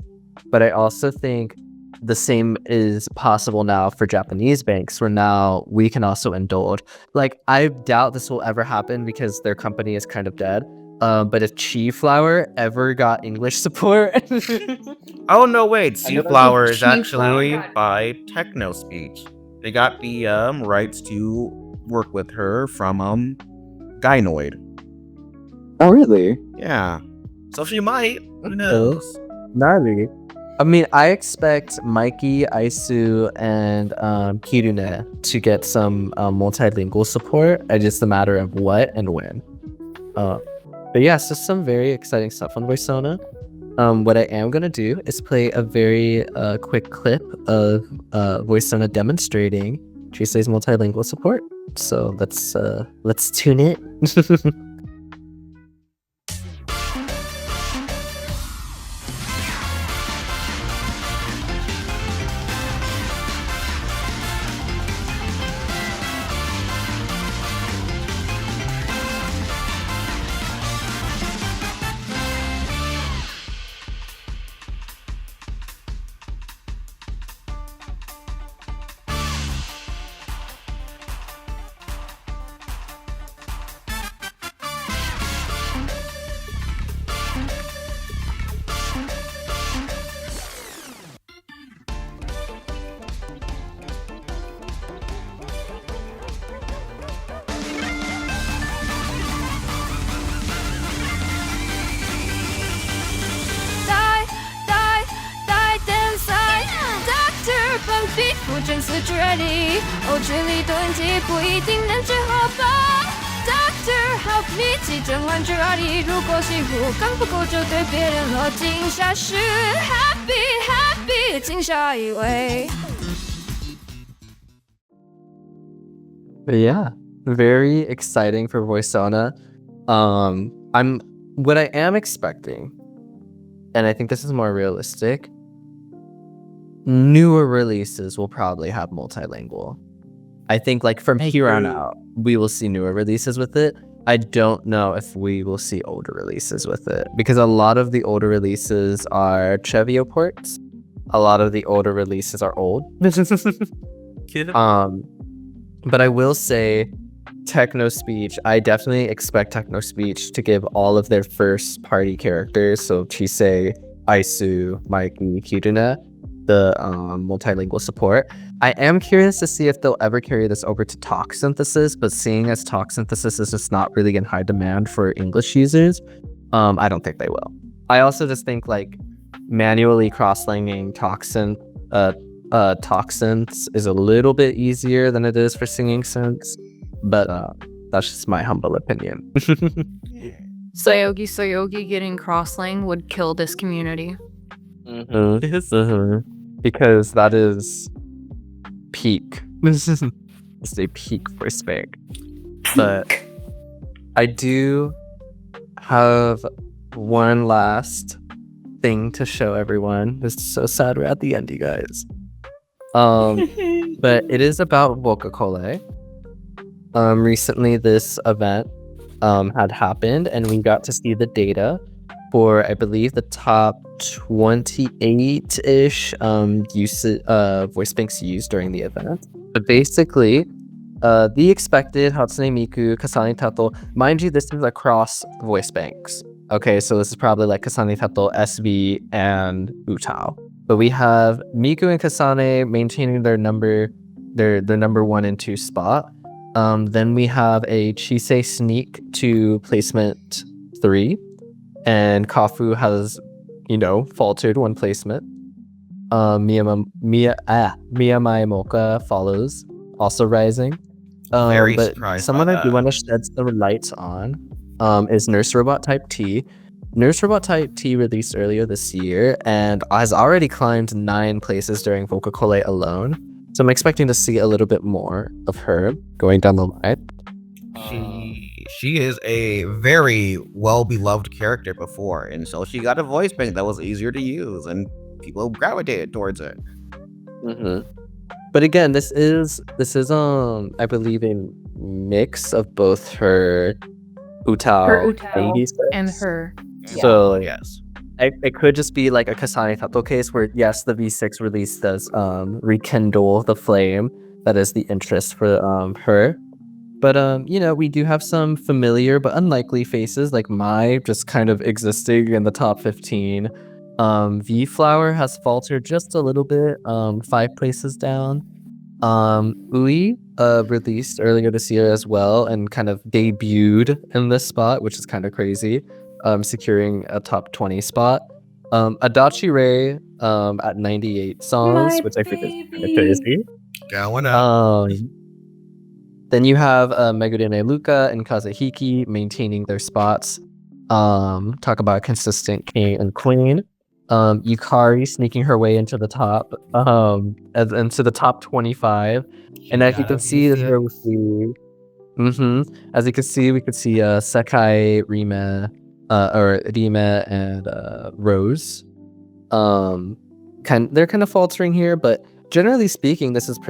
But I also think the same is possible now for Japanese banks, where now we can also indulge. Like, I doubt this will ever happen because their company is kind of dead. But if Chi Flower ever got English support, Oh no, wait. Sea Flower is Chi actually Flower. by Techno Speech. They got the rights to work with her from Gynoid. oh really? Yeah. So she might. Who knows? Gnarly. I mean, I expect Mikey, Aisu, and Kirune to get some multilingual support. It's just a matter of what and when. But yeah, so some very exciting stuff on Voicona. What I am gonna do is play a very quick clip of Voicona demonstrating Chisei's multilingual support. So let's tune it. 皮肤真是绝理，哦，这里囤积不一定能治好吧。Doctor help me， 急诊患者阿里，如果幸福感不够，就对别人落井下石。Happy，请下一位。But yeah, very exciting for Voicona. What I am expecting, and I think this is more realistic, newer releases will probably have multilingual. I think like from here on out, we will see newer releases with it. I don't know if we will see older releases with it, because a lot of the older releases are Chevio ports. A lot of the older releases are old. But I will say Techno Speech, I definitely expect Techno Speech to give all of their first party characters, so Chisei, Aisu, Mikey, Kirune, the multilingual support. I am curious to see if they'll ever carry this over to talk synthesis, but seeing as talk synthesis is just not really in high demand for English users, I don't think they will. I also just think like manually cross-linking toxins is a little bit easier than it is for singing synths, but that's just my humble opinion. Soyogi getting crossling would kill this community. Because that is peak. It's a peak for Spank. But I do have one last thing to show everyone. This is so sad we're at the end, you guys. But it is about Vocalocast. Recently this event had happened and we got to see the data for, I believe, the top 28-ish voice banks used during the event. But basically, the expected Hatsune Miku, Kasane Tato, mind you, this is across voice banks. Okay, so this is probably like Kasane Tato, SB, and Utao. But we have Miku and Kasane maintaining their number 1 and 2 spot. Then we have a Chisei Sneak to placement 3, and Kafu has, faltered one placement. Miyamai Mocha follows, also rising. Very But surprised someone by I do that. want to shed some lights on is Nurse Robot Type T. Nurse Robot Type T released earlier this year and has already climbed 9 places during Vocalocast alone. So I'm expecting to see a little bit more of her going down the line. She is a very well-beloved character before, and so she got a voice bank that was easier to use, and people gravitated towards it. But again, this is I believe a mix of both her Utao, and her. So Yes. it could just be like a Kasane Tato case where yes, the V6 release does rekindle the flame that is the interest for her. But we do have some familiar but unlikely faces like Mai just kind of existing in the top 15. V Flower has faltered just a little bit, 5 places down. Ui released earlier this year as well and kind of debuted in this spot, which is kind of crazy, securing a top 20 spot. Adachi Ray at 98 songs, which I think is kind of crazy. Going up. Then you have Megurine Luka and Kazuhiki maintaining their spots. Talk about consistent king and queen. Yukari sneaking her way into the top, into the top 25. And as you can see, we could see Sekai, Rime, and Rose. They're kind of faltering here, but generally speaking, this is a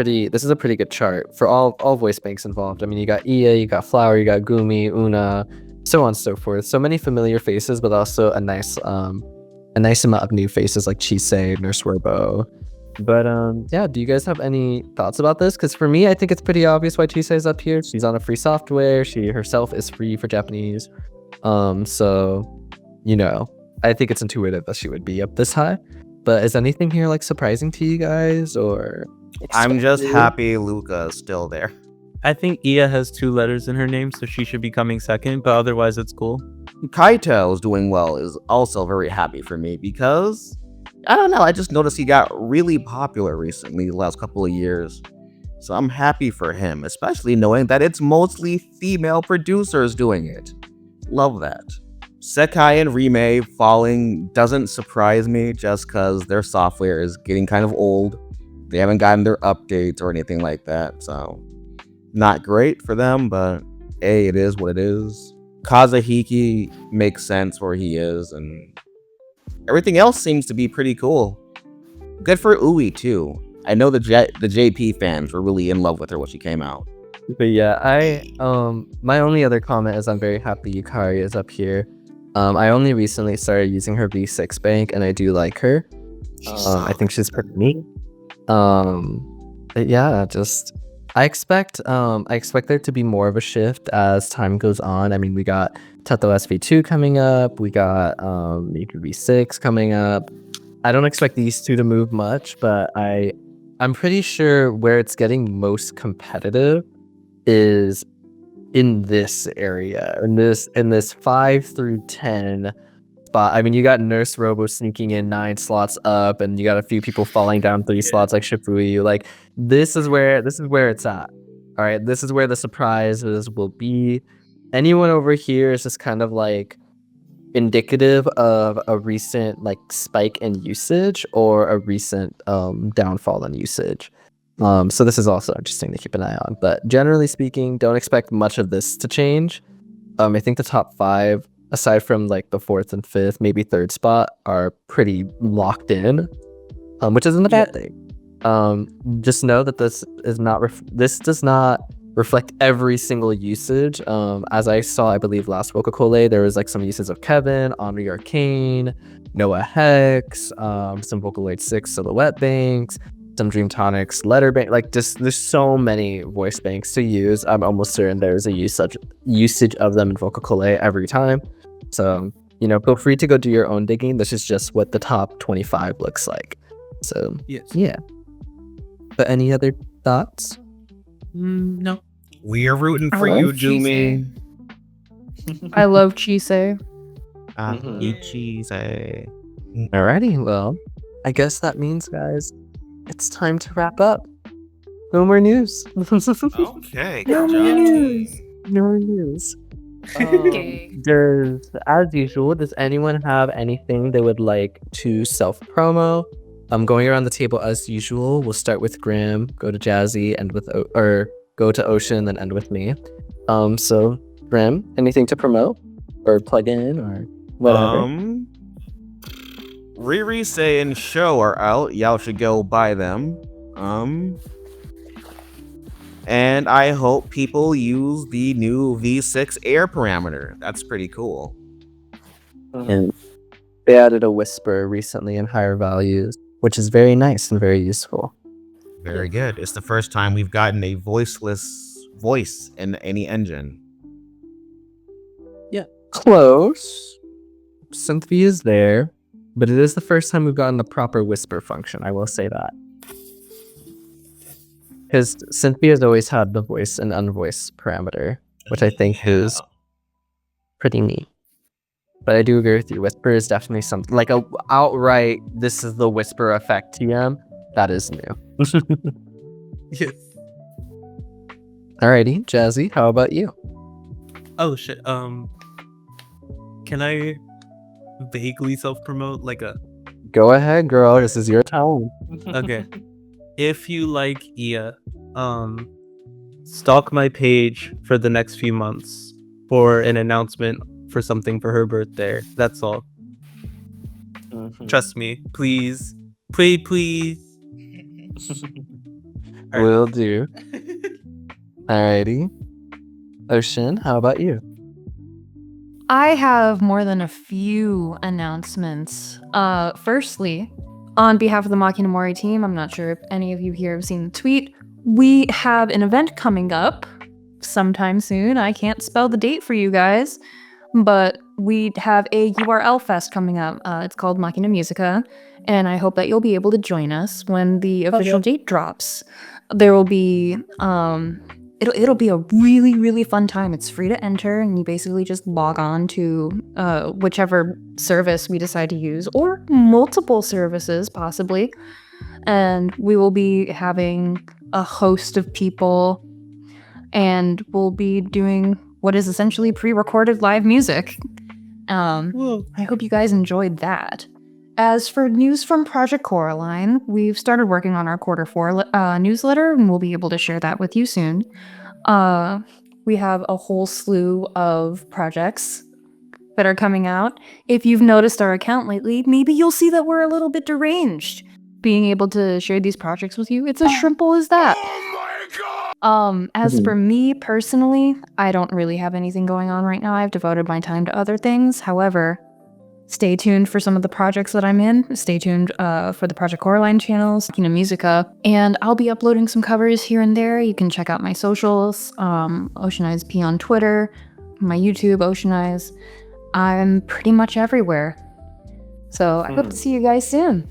pretty good chart for all voice banks involved. I mean, you got Ia, you got Flower, you got Gumi, Una, so on and so forth. So many familiar faces, but also a nice amount of new faces like Chisei, Nurse Robo. But do you guys have any thoughts about this? Because for me, I think it's pretty obvious why Chisei is up here. She's on a free software. She herself is free for Japanese. So I think it's intuitive that she would be up this high. But is anything here like surprising to you guys, or? I'm just happy Luca is still there. I think Ia has 2 letters in her name, so she should be coming second, but otherwise it's cool. Kaito is doing well is also very happy for me because, I don't know, I just noticed he got really popular recently the last couple of years. So I'm happy for him, especially knowing that it's mostly female producers doing it. Love that. Sekai and Rime falling doesn't surprise me just because their software is getting kind of old. They haven't gotten their updates or anything like that, so not great for them, but hey, it is what it is. Kazuhiki makes sense where he is, and everything else seems to be pretty cool. Good for Ui too. I know the JP fans were really in love with her when she came out. But yeah, my only other comment is I'm very happy Yukari is up here. I only recently started using her V6 bank, and I do like her. I think she's pretty neat. But yeah, I expect there to be more of a shift as time goes on. I mean, we got Tato SV2 coming up. We got miku V6 coming up. I don't expect these two to move much, but I'm pretty sure where it's getting most competitive is in this area, in this 5 through 10 spot. I mean, you got Nurse Robo sneaking in 9 slots up, and you got a few people falling down 3 slots like Shifui. Like this is where it's at. All right, this is where the surprises will be. Anyone over here is just kind of like indicative of a recent like spike in usage or a recent downfall in usage. So this is also interesting to keep an eye on. But generally speaking, don't expect much of this to change. I think the top 5, aside from like the 4th and 5th, maybe 3rd spot, are pretty locked in, which isn't a bad thing. Just know that this does not reflect every single usage. As I saw, I believe last Vocalocast, there was like some uses of Kevin, Omni Arcane, Noah Hex, some Vocaloid 6 silhouette banks, some Dream Tonics letter bank. Like just there's so many voice banks to use. I'm almost certain there's a usage of them in Vocalocast every time. So feel free to go do your own digging. This is just what the top 25 looks like. So Yes. yeah. But any other thoughts? No. We are rooting for I you, love Jumi. I love Chise. Eat cheese. Alrighty, well, I guess that means, guys, it's time to wrap up. No more news. Okay. No Good more job. news. No more news. Okay. As usual, does anyone have anything they would like to self-promo? I'm going around the table as usual. We'll start with Graham, go to Jazzy, end with or go to Ocean, then end with me. So Graham, anything to promote or plug in or whatever? Riri Say and Show are out. Y'all should go buy them. And I hope people use the new V6 air parameter. That's pretty cool. And they added a whisper recently in higher values, which is very nice and very useful. Very good. It's the first time we've gotten a voiceless voice in any engine. Close. Cynthia is there, but it is the first time we've gotten the proper whisper function. I will say that. Because Cynthia's always had the voice and unvoiced parameter, which I think is pretty neat. But I do agree with you. Whisper is definitely something like a outright. This is the whisper effect TM. That is new. Yes. Alrighty, Jazzy. How about you? Oh shit. Can I vaguely self-promote like a Go ahead, girl. This is your time. okay. If you like Ia, stalk my page for the next few months for an announcement for something for her birthday. That's all. Trust me, please. Please. Alright. Will do. Alrighty. Ocean, how about you? I have more than a few announcements. Firstly, on behalf of the Machina Mori team, I'm not sure if any of you here have seen the tweet. We have an event coming up sometime soon. I can't spell the date for you guys, but we have a URL fest coming up. It's called Machina Musica, and I hope that you'll be able to join us when the official date drops. There will be it'll be a really fun time. It's free to enter, and you basically just log on to whichever service we decide to use, or multiple services possibly, and we will be having a host of people, and we'll be doing what is essentially pre-recorded live music. I hope you guys enjoyed that. As for news from Project Coraline, we've started working on our quarter 4 newsletter, and we'll be able to share that with you soon. We have a whole slew of projects that are coming out. If you've noticed our account lately, maybe you'll see that we're a little bit deranged being able to share these projects with you. It's as simple as that. As for me personally, I don't really have anything going on right now. I've devoted my time to other things. However, stay tuned for some of the projects that I'm in. Stay tuned for the Project Coraline channels, Machina Musica, and I'll be uploading some covers here and there. You can check out my socials, Ocean Eyes P on Twitter, my YouTube, Ocean Eyes. I'm pretty much everywhere. So I hope to see you guys soon.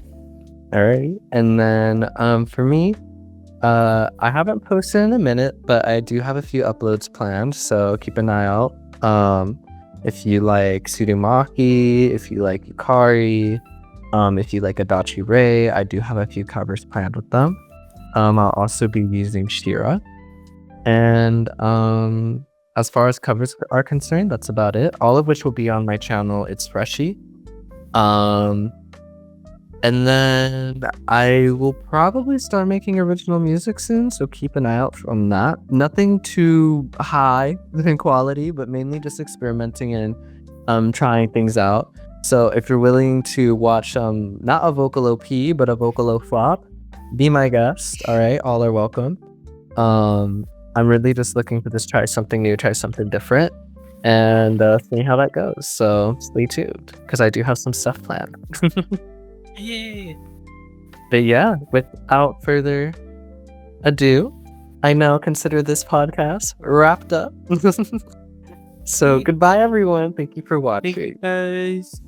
Alrighty. And then for me, I haven't posted in a minute, but I do have a few uploads planned, so keep an eye out. If you like Tsurumaki, if you like Yukari, if you like Adachi Rei, I do have a few covers planned with them. I'll also be using Shira. And as far as covers are concerned, that's about it. All of which will be on my channel, It's Freshy. And then I will probably start making original music soon, so keep an eye out on that. Nothing too high in quality, but mainly just experimenting and trying things out. So if you're willing to watch not a vocal OP, but a vocal flop, be my guest. All right, all are welcome. I'm really just looking to just try something new, try something different, and see how that goes. So stay tuned, because I do have some stuff planned. Yay! But yeah, without further ado, I now consider this podcast wrapped up. So goodbye, everyone. Thank you for watching. Thank you guys.